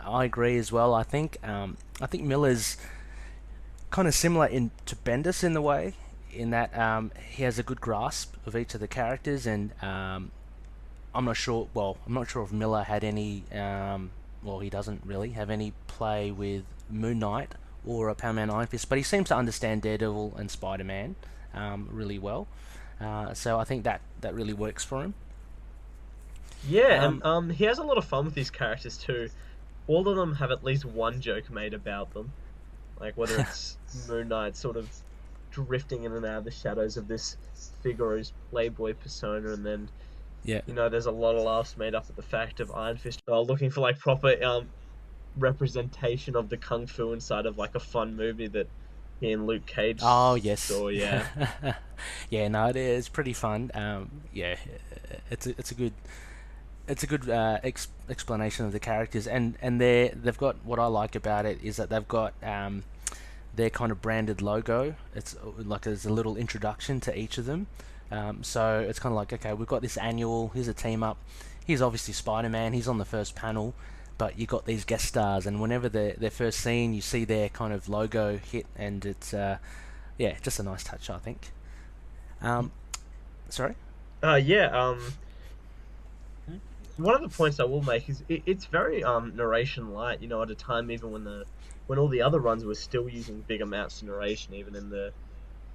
I agree as well. I think Miller's kind of similar to Bendis in the way, in that he has a good grasp of each of the characters, and I'm not sure. Well, I'm not sure if Miller had any. Well, he doesn't really have any play with Moon Knight or a Power Man Iron Fist, but he seems to understand Daredevil and Spider Man really well. So I think that really works for him. Yeah, and Um, he has a lot of fun with these characters too. All of them have at least one joke made about them, like whether it's Moon Knight sort of drifting in and out of the shadows of this Figaro's playboy persona, and then yeah. there's a lot of laughs made up at the fact of Iron Fist looking for like proper representation of the kung fu inside of like a fun movie that he and Luke Cage Oh yes. saw. Yeah, Yeah. No, it is pretty fun. Yeah, it's a good explanation of the characters, and they've got, what I like about it is that they've got their kind of branded logo. It's like there's a little introduction to each of them. So it's kind of like, okay, we've got this annual. Here's a team up. he's obviously Spider-Man. He's on the first panel, but you got these guest stars, and whenever they're first seen, you see their kind of logo hit, and it's yeah, just a nice touch, I think. Sorry. Yeah. One of the points I will make is it's very narration light. You know, at a time even when all the other runs were still using big amounts of narration, even in the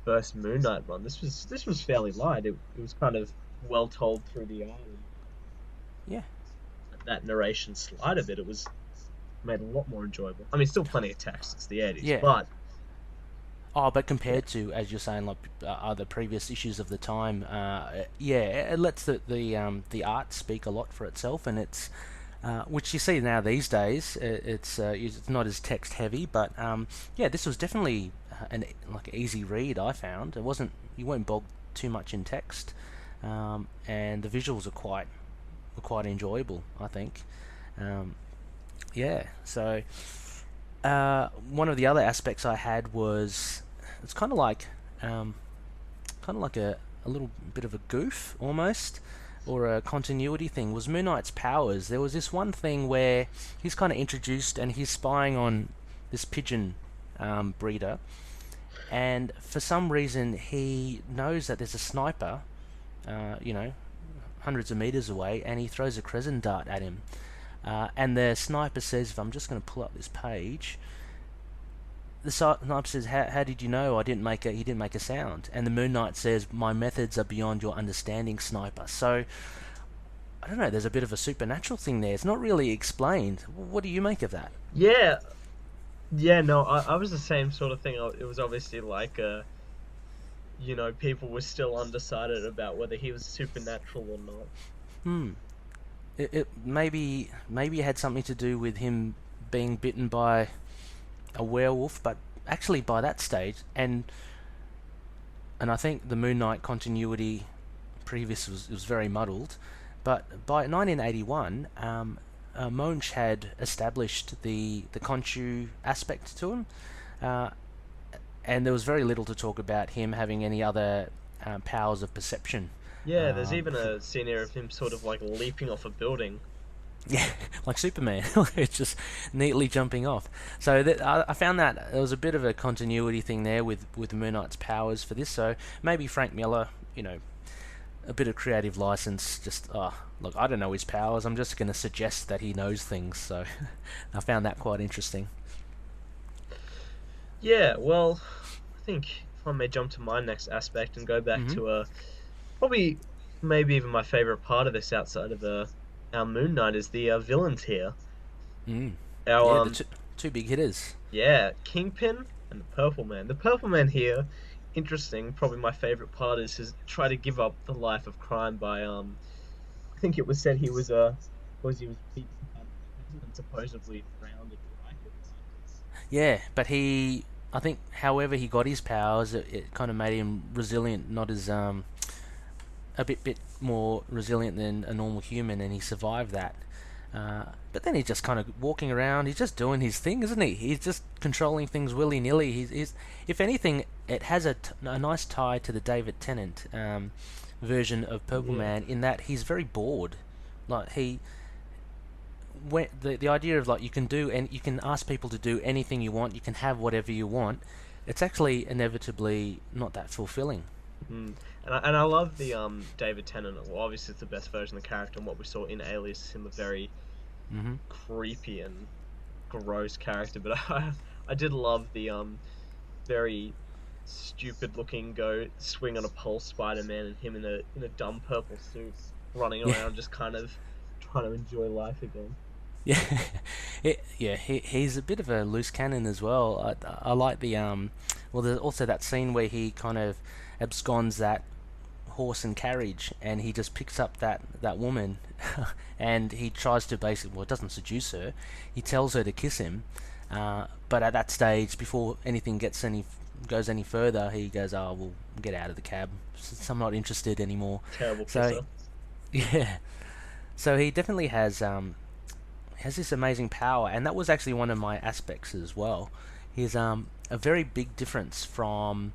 first Moon Knight run, this was fairly light. It was kind of well told through the eye. Yeah. That narration slide of it, it was made a lot more enjoyable. I mean, still plenty of text. It's the 80s, Yeah. but Oh, but compared to, as you're saying, like other previous issues of the time, yeah, it lets the art speak a lot for itself, and it's which you see now these days. It's not as text heavy, but yeah, this was definitely an like easy read. I found you weren't bogged too much in text, and the visuals were quite enjoyable, I think. Yeah, so one of the other aspects I had was it's kind of like a little bit of a goof almost, or a continuity thing, was Moon Knight's powers. There was this one thing where he's kind of introduced and he's spying on this pigeon breeder, and for some reason he knows that there's a sniper, you know, hundreds of meters away, and he throws a crescent dart at him. And the sniper says, if I'm just going to pull up this page, the sniper says, how did you know he didn't make a sound? And the Moon Knight says, my methods are beyond your understanding, sniper. So, I don't know, there's a bit of a supernatural thing there. It's not really explained. What do you make of that? yeah, yeah. No, I was the same sort of thing. It was obviously like you know, people were still undecided about whether he was supernatural or not. Hmm. It maybe it had something to do with him being bitten by a werewolf, but actually by that stage, and I think the Moon Knight continuity previous was very muddled, but by 1981, Monch had established the Khonshu aspect to him, and there was very little to talk about him having any other powers of perception. Yeah, there's even a scene here of him sort of like leaping off a building. Yeah, like Superman, it's just neatly jumping off. So I found that there was a bit of a continuity thing there with Moon Knight's powers for this. So maybe Frank Miller, you know, a bit of creative license. Just look, I don't know his powers. I'm just going to suggest that he knows things. So I found that quite interesting. Yeah, well, I think if I may jump to my next aspect and go back Hmm. to probably maybe even my favorite part of this outside of our Moon Knight is the villains here. Mm. Yeah, Our the two big hitters. yeah, Kingpin and the Purple Man. The Purple Man here, interesting. Probably my favorite part is his try to give up the life of crime by I think it was said he was was he was beaten and supposedly drowned in rifles. Yeah, but I think, however he got his powers, it kind of made him resilient, not as a bit more resilient than a normal human, and he survived that. But then he's just kind of walking around. He's just doing his thing, isn't he? He's just controlling things willy nilly. He's if anything, it has a nice tie to the David Tennant version of Purple Yeah. Man, in that he's very bored. Like the idea of, like, you can do, and you can ask people to do anything you want. You can have whatever you want. It's actually inevitably not that fulfilling. Mm. And I love the David Tennant. Well, obviously it's the best version of the character, and what we saw in Alias is him a very Hmm. creepy and gross character. But I did love the very stupid looking go swing on a pole Spider-Man, and him in a dumb purple suit running Yeah. around just kind of trying to enjoy life again. Yeah, he's a bit of a loose cannon as well. I like the well, there's also that scene where he kind of absconds that horse and carriage, and he just picks up that woman, and he tries to basically, well, it doesn't seduce her. He tells her to kiss him, but at that stage, before anything goes any further, he goes, "Oh, we'll get out of the cab. I'm not interested anymore." Terrible So kisser. yeah, so he definitely has this amazing power, and that was actually one of my aspects as well. He's a very big difference from,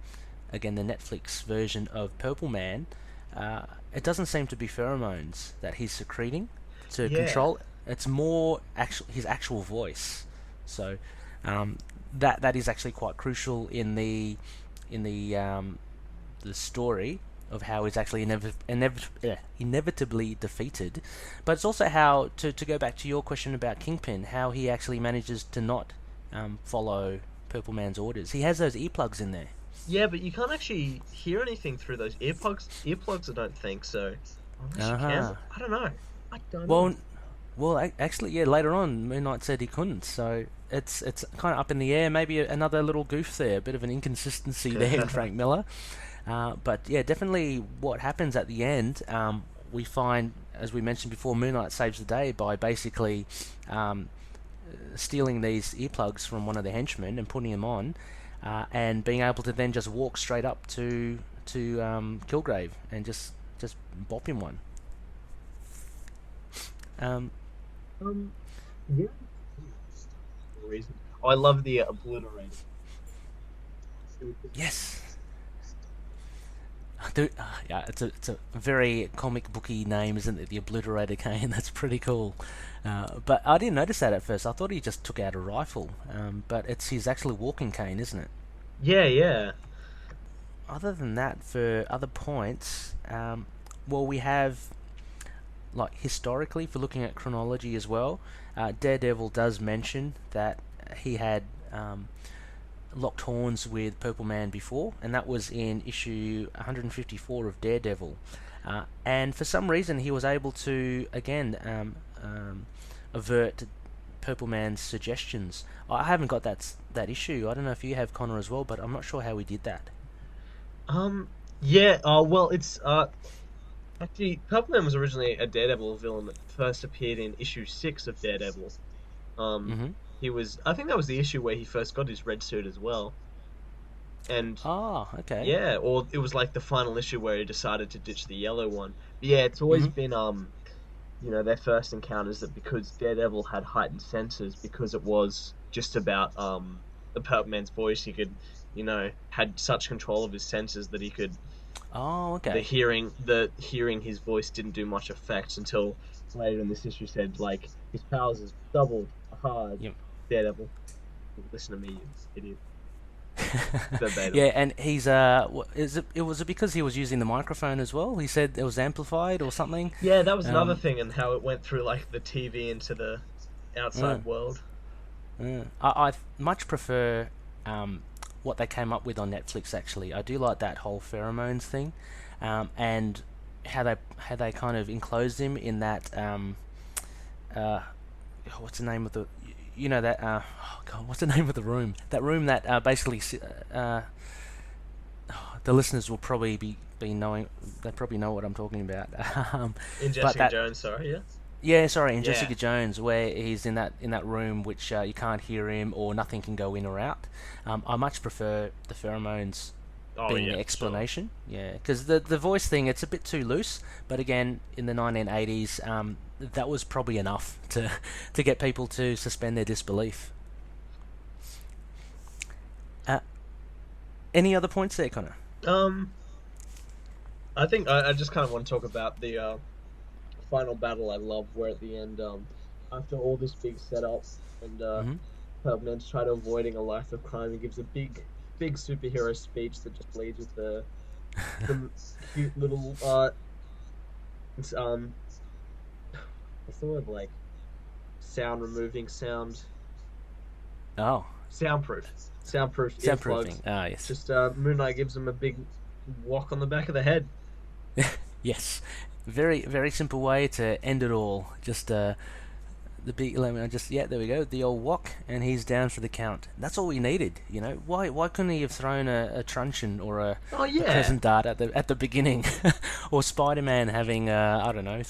again, the Netflix version of Purple Man. It doesn't seem to be pheromones that he's secreting. to Yeah. control. It's more his actual voice. So um, that is actually quite crucial in the story of how he's actually inevitably defeated. But it's also how, to go back to your question about Kingpin, how he actually manages to not follow Purple Man's orders. He has those earplugs in there. Yeah, but you can't actually hear anything through those earplugs. Earplugs, I don't think so. Unless you can. Uh-huh. I don't know. I don't know. Well, actually, yeah. Later on, Moon Knight said he couldn't, so it's kind of up in the air. Maybe another little goof there, a bit of an inconsistency there in Frank Miller. But yeah, definitely what happens at the end, we find, as we mentioned before, Moon Knight saves the day by basically stealing these earplugs from one of the henchmen and putting them on, and being able to then just walk straight up to Kilgrave and just bop him one. Um, Um, yeah. Reason. Oh, I love the obliterator. yes. Yeah, it's a very comic booky name, isn't it? The Obliterator Kane. That's pretty cool. But I didn't notice that at first. I thought he just took out a rifle. But it's his actual walking cane, isn't it? Yeah, yeah. Other than that, for other points, well, we have, like, historically, for looking at chronology as well, Daredevil does mention that he had locked horns with Purple Man before, and that was in issue 154 of Daredevil. And for some reason, he was able to again avert Purple Man's suggestions. I haven't got that issue. I don't know if you have, Connor, as well, but I'm not sure how he did that. Yeah. Well, it's actually Purple Man was originally a Daredevil villain that first appeared in issue 6 of Daredevil. Um, Hmm. he was. I think that was the issue where he first got his red suit as well. And Ah, okay. yeah, or it was like the final issue where he decided to ditch the yellow one. But yeah, it's always Hmm. been their first encounters, that because Daredevil had heightened senses, because it was just about the Purple Man's voice, he could, had such control of his senses that he could, Oh, the okay. hearing his voice didn't do much effect until later in this issue said, like, his powers is doubled. Aha, Yep. Daredevil, listen to me, you idiot. Verbatim. Yeah, and he's was it because he was using the microphone as well? He said it was amplified or something. Yeah, that was another Um, thing, and how it went through like the TV into the uh, outside world. I much prefer what they came up with on Netflix. Actually, I do like that whole pheromones thing, and how they kind of enclosed him in that uh, what's the name of the, that oh God, what's the name of the room? That room that basically the listeners will probably be knowing. They probably know what I'm talking about. In But Jessica that, Jones, sorry, yeah. yeah, sorry, in Yeah. Jessica Jones, where he's in that room, which you can't hear him or nothing can go in or out. I much prefer the pheromones Oh being yeah, the for sure. explanation. Yeah, because the voice thing, it's a bit too loose. But again, in the 1980s, that was probably enough to get people to suspend their disbelief. Uh, any other points there, Connor? Um, I think I just kind of want to talk about the final battle. I love where at the end, after all this big setup, and Hmm. Permanent's try to avoiding a life of crime, he gives a big superhero speech that just leads with the cute little it's, what's the word, like, sound removing Oh, soundproof soundproofing. earplugs. Ah, yes. Just Moon Knight gives him a big whack on the back of the head. Yes. Very, very simple way to end it all. Just the big lemon. Just, yeah, there we go. The old wok, and he's down for the count. That's all we needed. Why couldn't he have thrown a truncheon or Oh a yeah. crescent dart at the beginning, or Spider-Man having I don't know,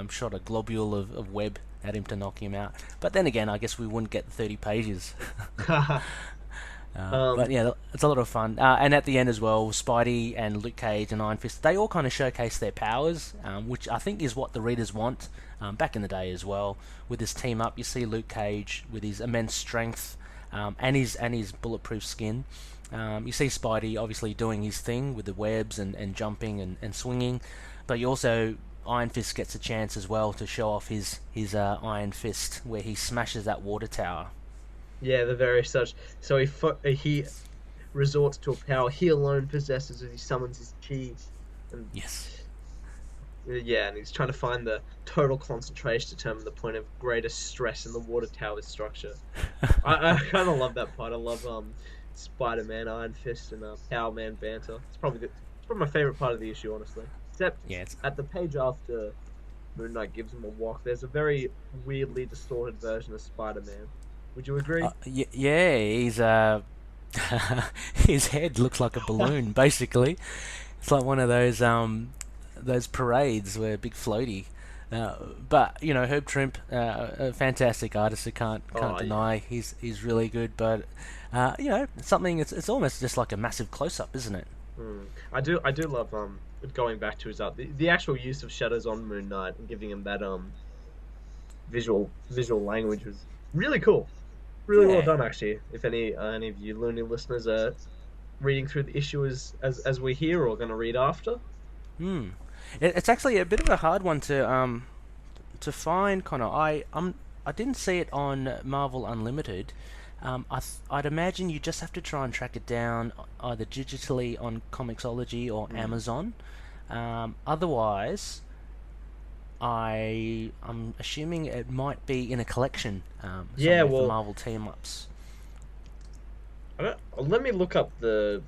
shot a globule of web at him to knock him out. But then again, I guess we wouldn't get 30 pages. But um yeah, it's a lot of fun. And at the end as well, Spidey and Luke Cage and Iron Fist, they all kind of showcase their powers, which I think is what the readers want. Back in the day as well, with this team up, you see Luke Cage with his immense strength, and his bulletproof skin. You see Spidey obviously doing his thing with the webs and jumping and swinging, but you also Iron Fist gets a chance as well to show off his Iron Fist, where he smashes that water tower. Yeah, the very such. So he resorts to a power he alone possesses as he summons his chi, and Yes. yeah, and he's trying to find the total concentration to determine the point of greatest stress in the water tower structure. I kind of love that part. I love Spider-Man, Iron Fist, and Power Man banter. It's probably my favorite part of the issue, honestly. Except Yeah, it's at the page after Moon Knight gives him a walk, there's a very weirdly distorted version of Spider-Man. Would you agree? yeah, he's his head looks like a balloon, basically. It's like one of those parades where big floaty. But you know, Herb Trimp, a fantastic artist. I can't Oh yeah. deny he's really good. But you know, something it's almost just like a massive close up, isn't it? I do love going back to his art, the actual use of shadows on Moon Knight and giving him that visual language was really cool, really well Yeah. done actually. If any of you loony listeners are reading through the issue as we hear or going to read after. Hmm. It's actually a bit of a hard one to find, Connor. I didn't see it on Marvel Unlimited. I'd imagine you just have to try and track it down either digitally on Comixology or Mm. Amazon. Otherwise, I'm assuming it might be in a collection Yeah, somewhere for well, Marvel team ups. let me look up the.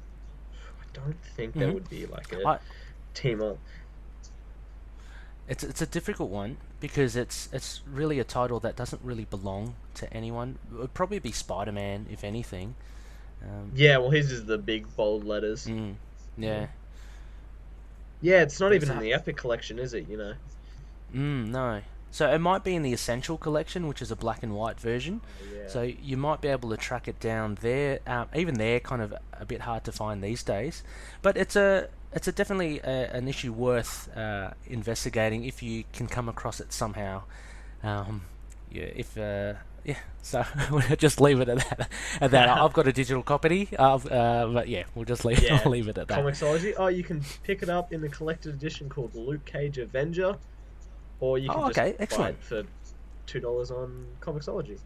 I don't think there Hmm. would be like a I team up. It's a difficult one because it's really a title that doesn't really belong to anyone. It would probably be Spider-Man if anything. Um, Yeah, well, his is the big bold letters. mm, Yeah, yeah, yeah, it's not but it's even in a the Epic collection, is it? no. So it might be in the Essential collection, which is a black and white version. Oh yeah. So you might be able to track it down there. Even there, kind of a bit hard to find these days. But it's a definitely an issue worth investigating if you can come across it somehow. Um, yeah, if yeah, so we'll just leave it at that. At that, I've got a digital copy. But yeah, we'll just leave Yeah, leave it at that. Comixology. Oh, you can pick it up in the collected edition called Luke Cage Avenger, or you can Oh, just okay, buy excellent. it for $2 on Comixology.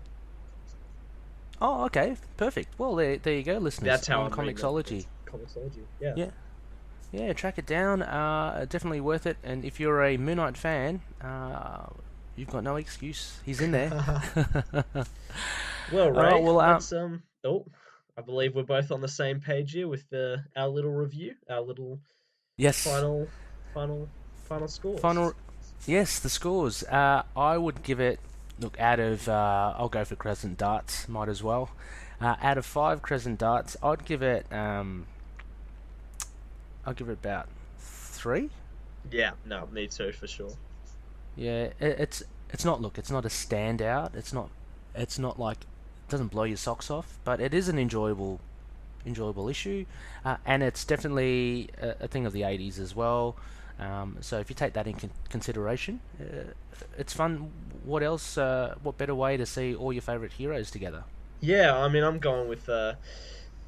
Oh, okay, perfect. Well, there you go, listeners, That's how on I'm reading it. Comixology. It's Comixology. Yeah. Yeah. Yeah, track it down. Definitely worth it. And if you're a Moon Knight fan, you've got no excuse. He's in there. Well, All right. Ray, Well, let's Oh, I believe we're both on the same page here with our little review, our little yes. final, final, final scores. Final. Yes, the scores. I would give it. Look, out of I'll go for Crescent Darts. Might as well. Out of 5 Crescent Darts, I'll give it about 3. Yeah, no, me too for sure. Yeah, it's not. Look, it's not a standout. It's not like it doesn't blow your socks off, but it is an enjoyable issue, and it's definitely a thing of the 80s as well. So if you take that in consideration, it's fun. What else? What better way to see all your favorite heroes together? Yeah, I mean, I'm going with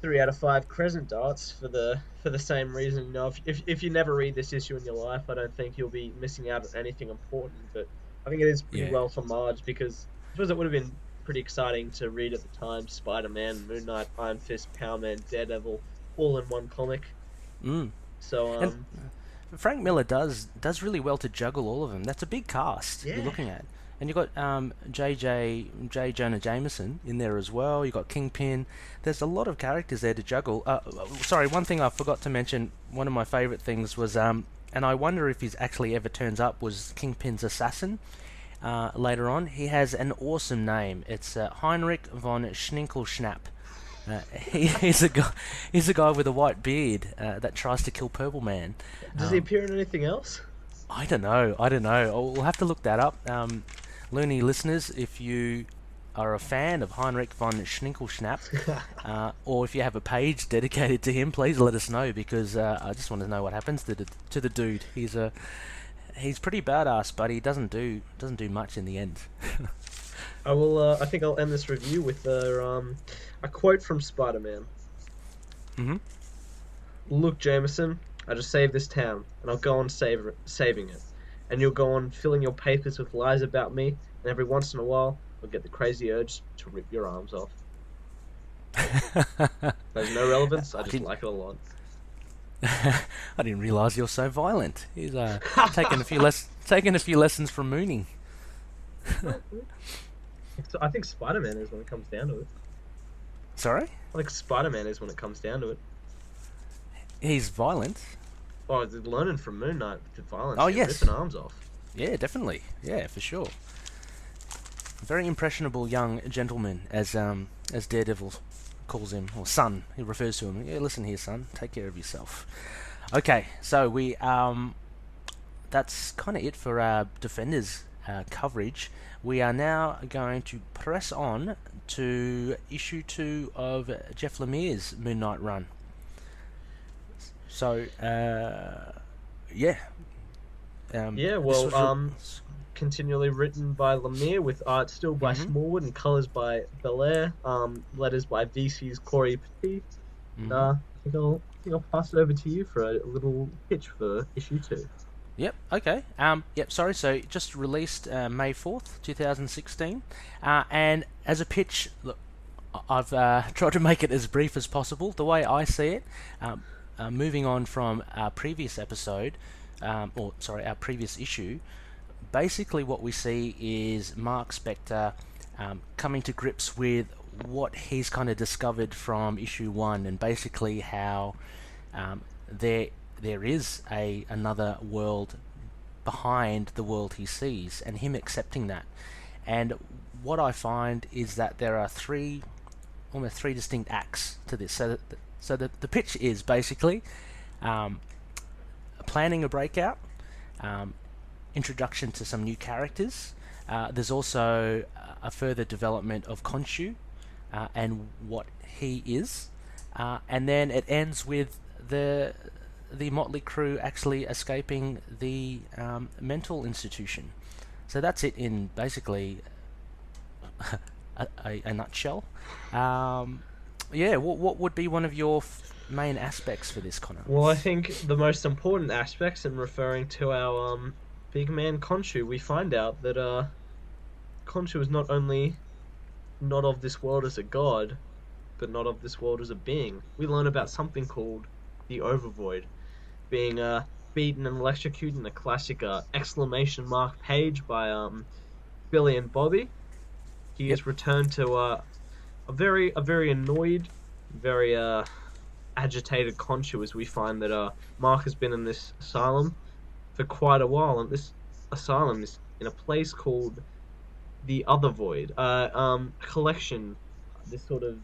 3 out of 5 Crescent Darts for the same reason. If you never read this issue in your life, I don't think you'll be missing out on anything important. But I think it is pretty Yeah. well for Marge because I suppose it would have been pretty exciting to read at the time Spider-Man, Moon Knight, Iron Fist, Power Man, Daredevil, all in one comic. Mm. So And Frank Miller does really well to juggle all of them. That's a big cast you're yeah, looking at, and you've got J. Jonah Jameson in there as well. You've got Kingpin. There's a lot of characters there to juggle. Sorry, one thing I forgot to mention. One of my favourite things was and I wonder if he's actually ever turns up, was Kingpin's assassin. Later on, he has an awesome name. It's Heinrich von Schninkelschnapp. He's a guy. He's a guy with a white beard that tries to kill Purple Man. does he Um, appear in anything else? I don't know. I don't know. We'll have to look that up. Loony listeners, if you are a fan of Heinrich von Schninkelschnapp, or if you have a page dedicated to him, please let us know because I just want to know what happens to the dude. He's pretty badass, but he doesn't do much in the end. I will. I think I'll end this review with a quote from Spider-Man. Hmm. Look, Jameson, I just saved this town, and I'll go on saving it. and you'll go on filling your papers with lies about me, and every once in a while, I'll get the crazy urge to rip your arms off. There's no relevance. I I just didn't. like it a lot. I didn't realise you're so violent. He's taking a few lessons from Mooney. I think Spider-Man is when it comes down to it. Sorry, I think Spider-Man is when it comes down to it. he's violent. Oh, learning from Moon Knight with the violence. Oh, Yeah, yes. ripping arms off. Yeah, definitely. Yeah, for sure. Very impressionable young gentleman, as Daredevil calls him, or son. He refers to him. Yeah, listen here, son. Take care of yourself. Okay, so that's kind of it for our Defenders coverage. We are now going to press on to issue 2 of Jeff Lemire's Moon Knight run. So, yeah. Yeah, this well, was continually written by Lemire with art still by Smallwood and colors by Belair. Letters by VC's Corey Petit. I think I'll pass it over to you for a little pitch for issue 2. Yep. Okay. Yep. Sorry. So just released May 4th, 2016, and as a pitch, look, I've tried to make it as brief as possible. The way I see it, moving on from our previous episode, our previous issue, basically what we see is Mark Spector coming to grips with what he's kind of discovered from issue 1, and basically how there is another world behind the world he sees, and him accepting that. And what I find is that there are almost three distinct acts to this. So the pitch is basically planning a breakout, introduction to some new characters. There's also a further development of Khonshu and what he is, and then it ends with the motley crew actually escaping the mental institution. So that's it in basically a nutshell. Yeah, what would be one of your main aspects for this, Connor? Well, I think the most important aspects in referring to our big man Khonshu, we find out that Khonshu is not only not of this world as a god, but not of this world as a being. We learn about something called the Overvoid, being beaten and electrocuted in a classic exclamation mark page by Billy and Bobby. He has returned to a very annoyed, very agitated Khonshu, as we find that Mark has been in this asylum for quite a while, and this asylum is in a place called the Other Void, collection, this sort of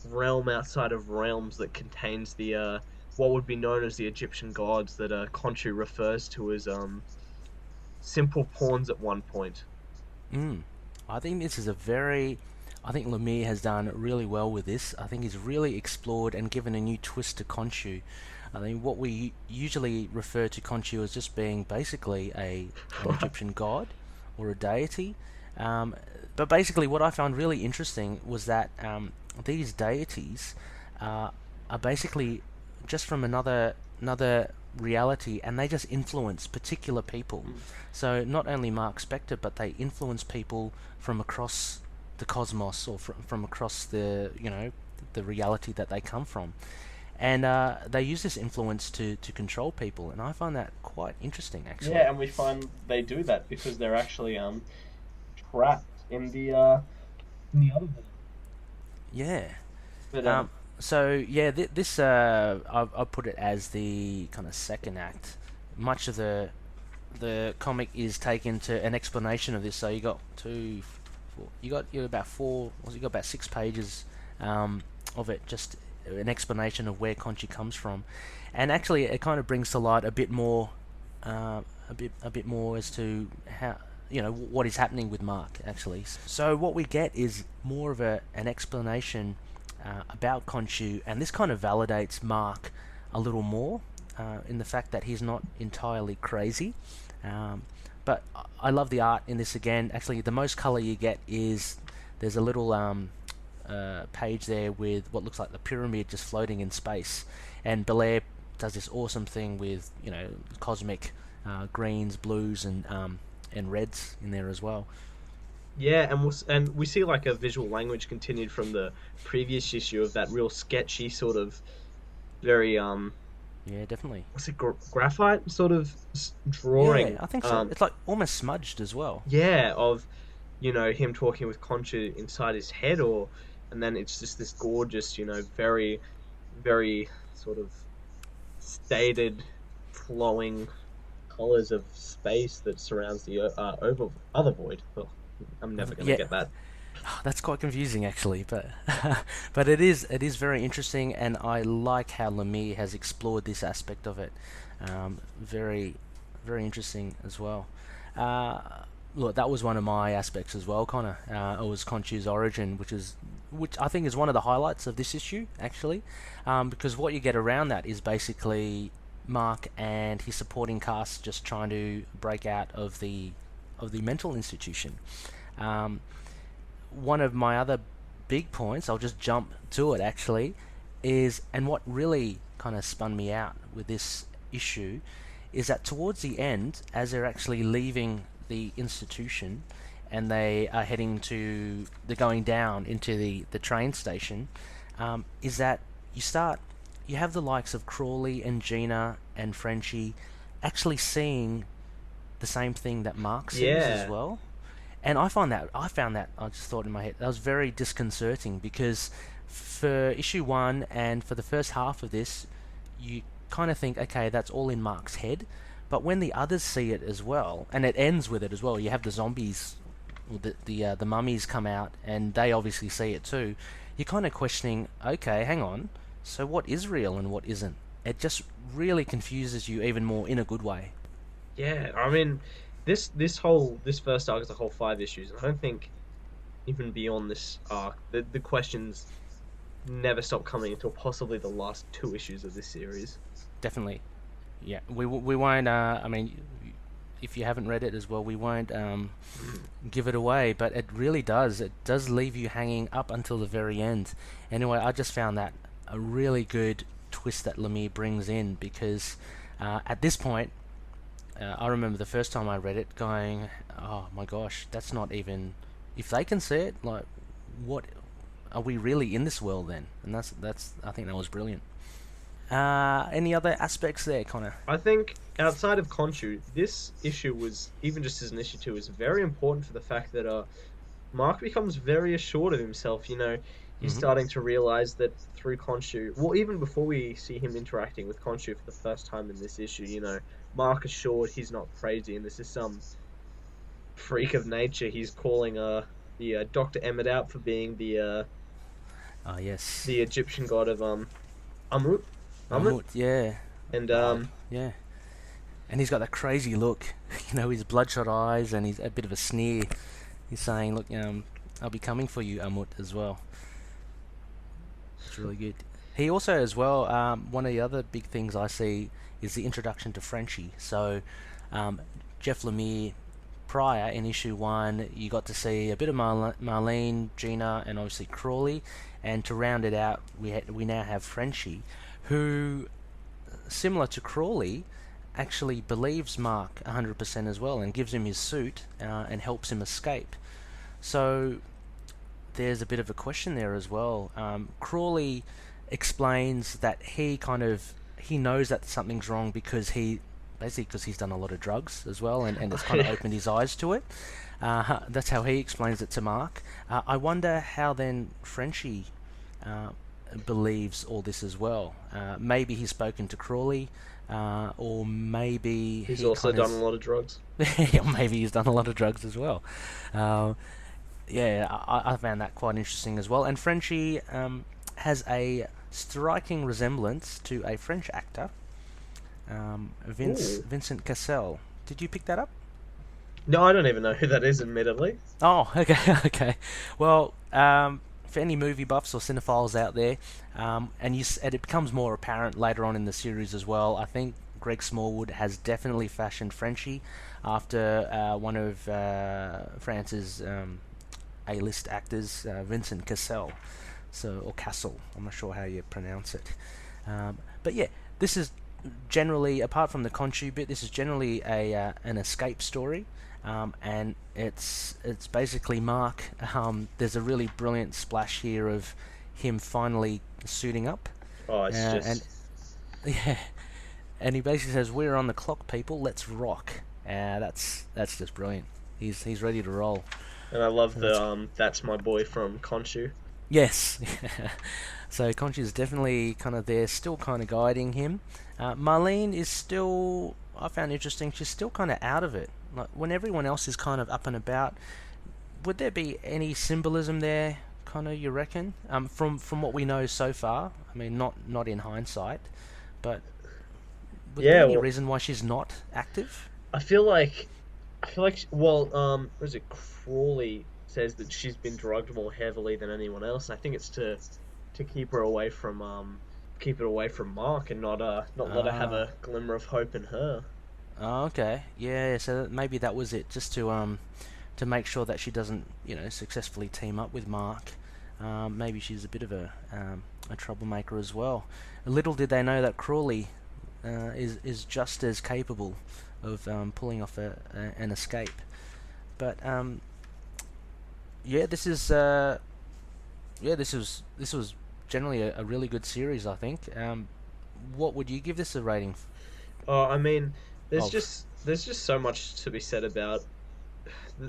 realm outside of realms that contains the what would be known as the Egyptian gods that Khonshu refers to as simple pawns at one point. I think this is I think Lemire has done really well with this. I think he's really explored and given a new twist to Khonshu. I mean, what we usually refer to Khonshu as just being basically an Egyptian god or a deity. But basically what I found really interesting was that these deities are basically just from another reality, and they just influence particular people. So not only Mark Spector, but they influence people from across the cosmos, or from across the reality that they come from, and they use this influence to control people, and I find that quite interesting, actually. Yeah, and we find they do that because they're actually trapped in the other world. Yeah. But so yeah, this I'll put it as the kind of second act. Much of the comic is taken to an explanation of this. So you got about 6 pages of it, just an explanation of where Khonshu comes from, and actually it kind of brings to light a bit more as to how what is happening with Mark, actually. So what we get is more of an explanation about Khonshu, and this kind of validates Mark a little more in the fact that he's not entirely crazy. But I love the art in this again. Actually, the most colour you get is there's a little page there with what looks like the pyramid just floating in space, and Belair does this awesome thing with cosmic greens, blues, and reds in there as well. Yeah, and we see like a visual language continued from the previous issue of that real sketchy sort of very Yeah, definitely. what's it graphite sort of Yeah, drawing I think so. It's like almost smudged as well. yeah of him talking with Conchu inside his head, or and then it's just this gorgeous very very sort of stated flowing colors of space that surrounds the over other void. Oh, I'm never gonna Yeah, get that. that's quite confusing actually, but but it is very interesting, and I like how Lemire has explored this aspect of it. Very very interesting as well. Uh, Look, that was one of my aspects as well, Connor. It was Conchu's origin, which I think is one of the highlights of this issue actually, because what you get around that is basically Mark and his supporting cast just trying to break out of the mental institution. Um, One of my other big points, I'll just jump to it actually, is, and what really kind of spun me out with this issue is that towards the end, as they're actually leaving the institution and they're going down into the train station, is that you have the likes of Crawley and Gina and Frenchie actually seeing the same thing that Mark sees as Yeah, well. And I found that, I just thought in my head, that was very disconcerting, because for issue one and for the first half of this, you kind of think, okay, that's all in Mark's head. But when the others see it as well, and it ends with it as well, you have the zombies, or the mummies come out, and they obviously see it too. You're kind of questioning, okay, hang on, so what is real and what isn't? It just really confuses you even more in a good way. yeah. I mean, this first arc is a whole 5 issues, and I don't think even beyond this arc, the questions never stop coming until possibly the last 2 issues of this series. Definitely. Yeah, we won't. I mean, if you haven't read it as well, we won't give it away. But it really does. It does leave you hanging up until the very end. Anyway, I just found that a really good twist that Lemire brings in, because at this point, I remember the first time I read it, going, "Oh my gosh, that's not even. If they can see it, like, what are we really in this world then?" And that's. I think that was brilliant. Any other aspects there, Connor? I think outside of Khonshu, this issue was even just as an issue two is very important for the fact that Mark becomes very assured of himself. He's Hmm. starting to realize that through Khonshu, well, even before we see him interacting with Khonshu for the first time in this issue, Mark is assured he's not crazy, and this is some freak of nature. He's calling the Dr. Emmett out for being Oh yes, the Egyptian god of Amut, Amut, Amut. Yeah. and Yeah. And he's got that crazy look, his bloodshot eyes, and he's a bit of a sneer. He's saying, "Look, I'll be coming for you, Amut," as well. It's really good. He also, as well, one of the other big things I see is the introduction to Frenchie. So, Jeff Lemire, prior in issue one, you got to see a bit of Marlene, Gina, and obviously Crawley. And to round it out, we now have Frenchie, who, similar to Crawley, actually believes Mark 100% as well, and gives him his suit and helps him escape. So there's a bit of a question there as well. Crawley explains that he knows that something's wrong because he's done a lot of drugs as well, and it's kind of opened his eyes to it. That's how he explains it to Mark. I wonder how then Frenchie uh, believes all this as well. Maybe he's spoken to Crawley, or maybe he's he also kind of done a lot of drugs. or maybe he's done a lot of drugs as well. Yeah, I found that quite interesting as well. And Frenchie has a striking resemblance to a French actor, Ooh. Vincent Cassel. Did you pick that up? No, I don't even know who that is, admittedly. Oh, okay, okay. Well, for any movie buffs or cinephiles out there, and it becomes more apparent later on in the series as well. I think Greg Smallwood has definitely fashioned Frenchie after one of France's A-list actors, Vincent Cassel, or Cassel. I'm not sure how you pronounce it. But yeah, this is generally, apart from the Khonshu bit, this is generally a an escape story, and it's basically Mark. There's a really brilliant splash here of him finally suiting up, Oh, it's and just yeah, and he basically says, "We're on the clock, people. Let's rock." That's just brilliant. He's ready to roll. and I love So that's my boy from Khonshu. yes. So Conchi is definitely kind of there, still kind of guiding him. Marlene is still, I found interesting, she's still kind of out of it. Like when everyone else is kind of up and about, would there be any symbolism there, kind of, you reckon? From what we know so far, I mean, not in hindsight, but would there be Yeah, any well, reason why she's not active? I feel like well, what is it? Crawley says that she's been drugged more heavily than anyone else. I think it's to keep her away from keep it away from Mark and not let her have Ah, a glimmer of hope in her. okay, yeah. So maybe that was it, just to make sure that she doesn't, successfully team up with Mark. Maybe she's a bit of a troublemaker as well. Little did they know that Crawley is just as capable of pulling off an escape. But yeah, this was generally a really good series, I think. What would you give this a rating I mean, of? there's just so much to be said about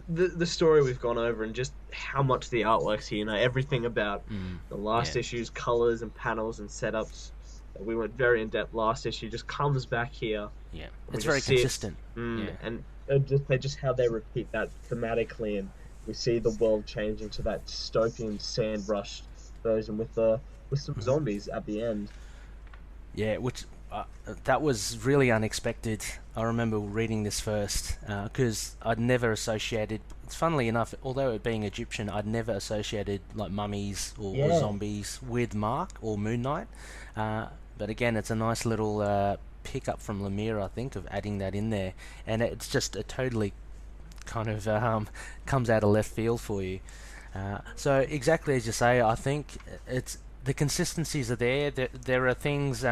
the story we've gone over and just how much the artwork's here. Everything about the Yeah, last issue's colors and panels and setups. We went very in depth last issue. Just comes back here. yeah, We it's just very see it, consistent. Yeah. and just how they repeat that thematically, and we see the world changing to that dystopian sand rush version with some Mhm. zombies at the end. Yeah, which that was really unexpected. I remember reading this first because I'd never associated. It's funnily enough, although it being Egyptian, I'd never associated like mummies or Yeah, zombies with Mark or Moon Knight. But again, it's a nice little pick up from Lemire, I think, of adding that in there, and it's just a totally kind of comes out of left field for you. So exactly as you say, I think it's the consistencies are there. There are things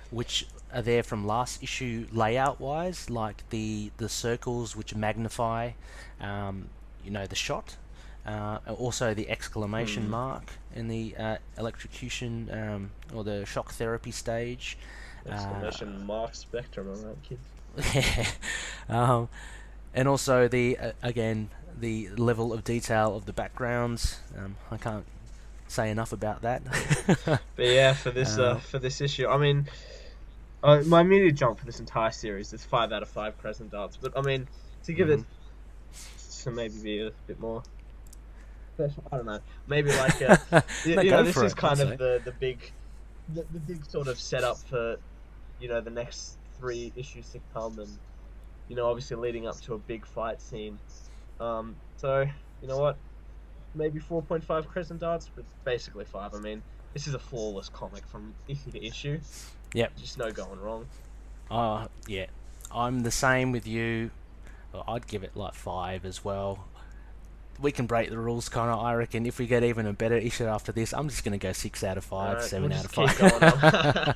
which are there from last issue layout wise, like the circles which magnify, the shot. Also the exclamation hmm. mark in the electrocution or the shock therapy stage. Uh, Exclamation mark spectrum on that, kids. um, and also the again the level of detail of the backgrounds. I can't say enough about that. But yeah, uh, for this issue, I mean, my immediate jump for this entire series is 5 out of 5 Crescent Darts. But I mean, to give it mhm. to maybe be a bit more special, I don't know. Maybe like No, go this for is it. I kind of say. the big sort of setup for the next 3 issues to come, and obviously leading up to a big fight scene. So you know what? Maybe 4.5 Crescent Darts, but basically 5. I mean, this is a flawless comic from issue to issue. Yep. Just no going wrong. Yeah. I'm the same with you. Well, I'd give it like 5 as well. We can break the rules, Connor. I reckon if we get even a better issue after this, I'm just going to go 6 out of All 5, right, we'll 7 out of just keep going on. 5.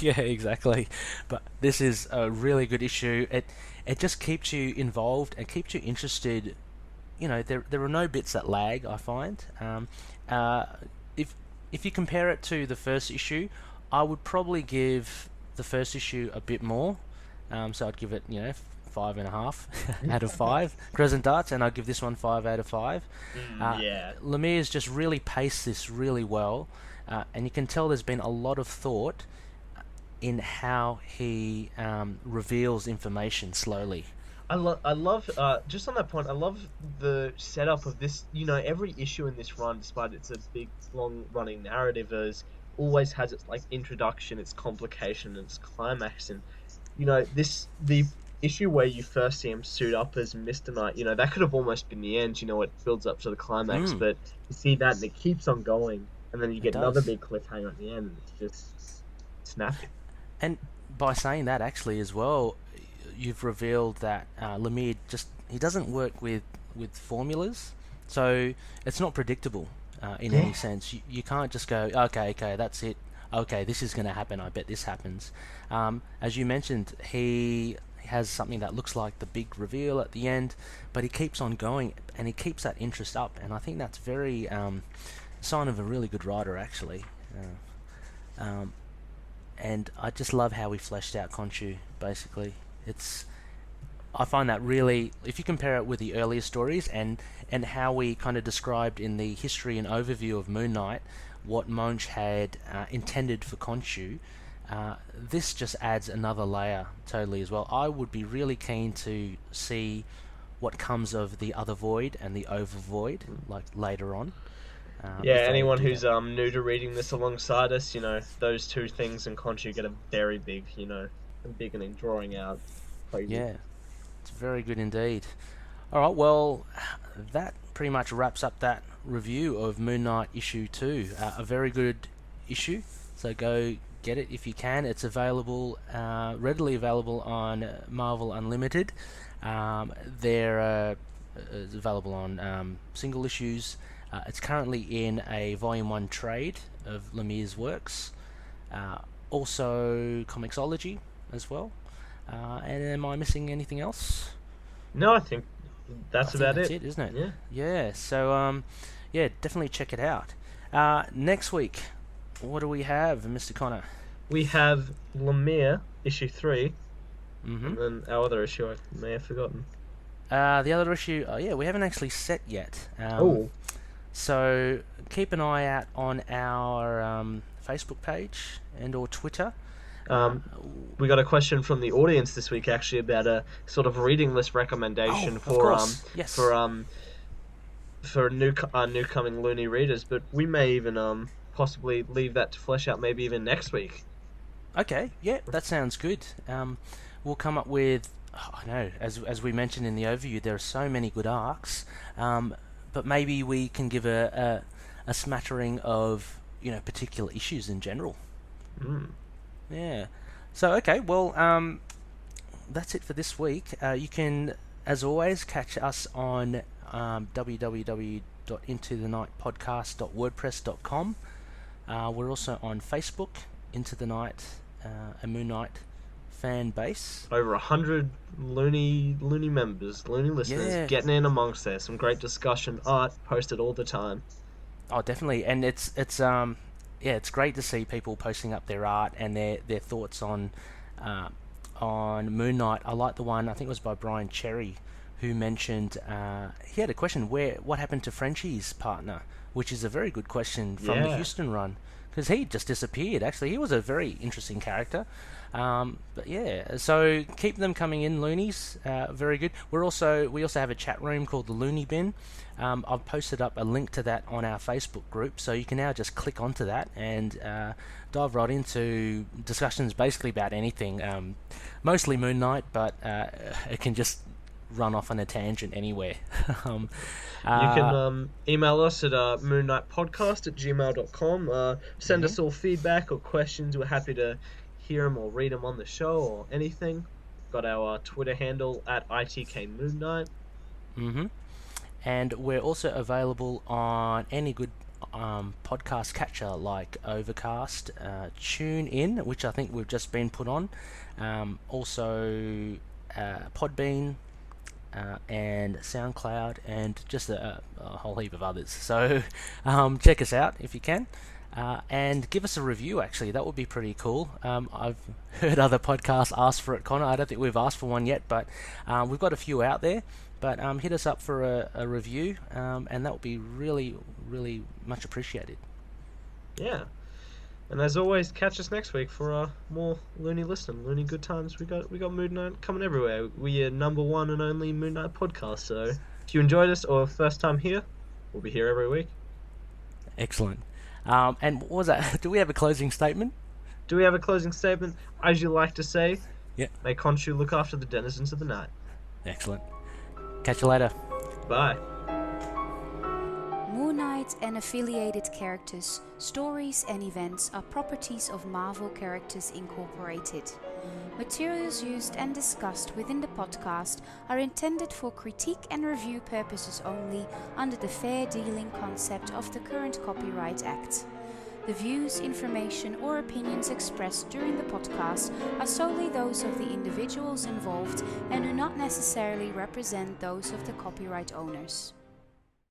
Yeah, exactly. But this is a really good issue. It just keeps you involved and keeps you interested. There are no bits that lag, I find. Uh, if if you compare it to the first issue, I would probably give the first issue a bit more. So I'd give it, 5.5 out of 5 Crescent Darts, and I'd give this one 5 out of 5. Uh, Yeah, Lemire's just really paced this really well, and you can tell there's been a lot of thought in how he reveals information slowly. I love just on that point. I love the setup of this. Every issue in this run, despite it's a big, long-running narrative, is always has its like introduction, its complication, and its climax. And this the issue where you first see him suit up as Mr. Knight. That could have almost been the end. It builds up to the climax, Mm, but you see that and it keeps on going, and then you it get another does. big cliffhanger at the end. And it's just snappy. And by saying that, actually, as well, you've revealed that Lemire just he doesn't work with formulas, so it's not predictable in any Yeah. sense. You can't just go, okay, that's it. okay, this is going to happen. I bet this happens. As you mentioned, he has something that looks like the big reveal at the end, but he keeps on going and he keeps that interest up, and I think that's very sign of a really good writer, actually. And I just love how he fleshed out Khonshu. Basically, I find that really, if you compare it with the earlier stories and how we kind of described in the history and overview of Moon Knight what Monch had intended for Khonshu, this just adds another layer totally as well. I would be really keen to see what comes of the Other Void and the Over Void, like later on. Yeah, anyone who's new to reading this alongside us, those two things and Khonshu get a very big, beginning drawing out. Crazy. Yeah, it's very good indeed. All right, well, that pretty much wraps up that review of Moon Knight issue 2. A very good issue, so go get it if you can. It's available, readily available on Marvel Unlimited. They're available on single issues. It's currently in a Volume 1 trade of Lemire's works. Also Comixology as well. And am I missing anything else? No, I think that's about it, isn't it? Yeah. Yeah, so, definitely check it out. Next week, what do we have, Mr. Connor? We have Lemire, issue 3. Mm-hmm. And then our other issue I may have forgotten. The other issue, we haven't actually set yet. So keep an eye out on our Facebook page and or Twitter. We got a question from the audience this week actually about a sort of reading list recommendation for newcoming Looney readers, but we may even possibly leave that to flesh out maybe even next week. Okay, yeah, that sounds good. We'll come up with, I know, as we mentioned in the overview, there are so many good arcs, but maybe we can give a smattering of particular issues in general. Yeah. So okay, well, that's it for this week. You can, as always, catch us on www.intothenightpodcast.wordpress.com. We're also on Facebook, Into the Night, a Moon Knight fan base. Over 100 loony members, loony listeners getting in amongst there. Some great discussion, art posted all the time. Oh, definitely, and it's great to see people posting up their art and their thoughts on Moon Knight. I like the one, I think it was by Brian Cherry, who mentioned he had a question, what happened to Frenchie's partner, which is a very good question from the Houston run, because he just disappeared. Actually, he was a very interesting character. But yeah, so keep them coming in, loonies. Very good. We also have a chat room called the Looney Bin. I've posted up a link to that on our Facebook group, so you can now just click onto that and dive right into discussions basically about anything. Mostly Moon Knight, but it can just run off on a tangent anywhere. You can email us at moonknightpodcast@gmail.com. Send us all feedback or questions. We're happy to hear them or read them on the show or anything. Got our Twitter handle at ITKMoonKnight. And we're also available on any good podcast catcher like Overcast, TuneIn, which I think we've just been put on, also Podbean, and SoundCloud, and just a whole heap of others. So check us out if you can. And give us a review, actually. That would be pretty cool. I've heard other podcasts ask for it, Connor. I don't think we've asked for one yet, but we've got a few out there. But hit us up for a review, and that would be really, really much appreciated. Yeah. And as always, catch us next week for more loony listening, loony good times. We got Moon Knight coming everywhere. We're number one and only Moon Knight podcast. So if you enjoyed us or first time here, we'll be here every week. Excellent. And what was that? Do we have a closing statement? Do we have a closing statement? As you like to say, yeah. May Khonshu look after the denizens of the night. Excellent. Catch you later. Bye. Moon Knight and affiliated characters, stories and events are properties of Marvel Characters Incorporated. Materials used and discussed within the podcast are intended for critique and review purposes only under the fair dealing concept of the current Copyright Act. The views, information, or opinions expressed during the podcast are solely those of the individuals involved and do not necessarily represent those of the copyright owners.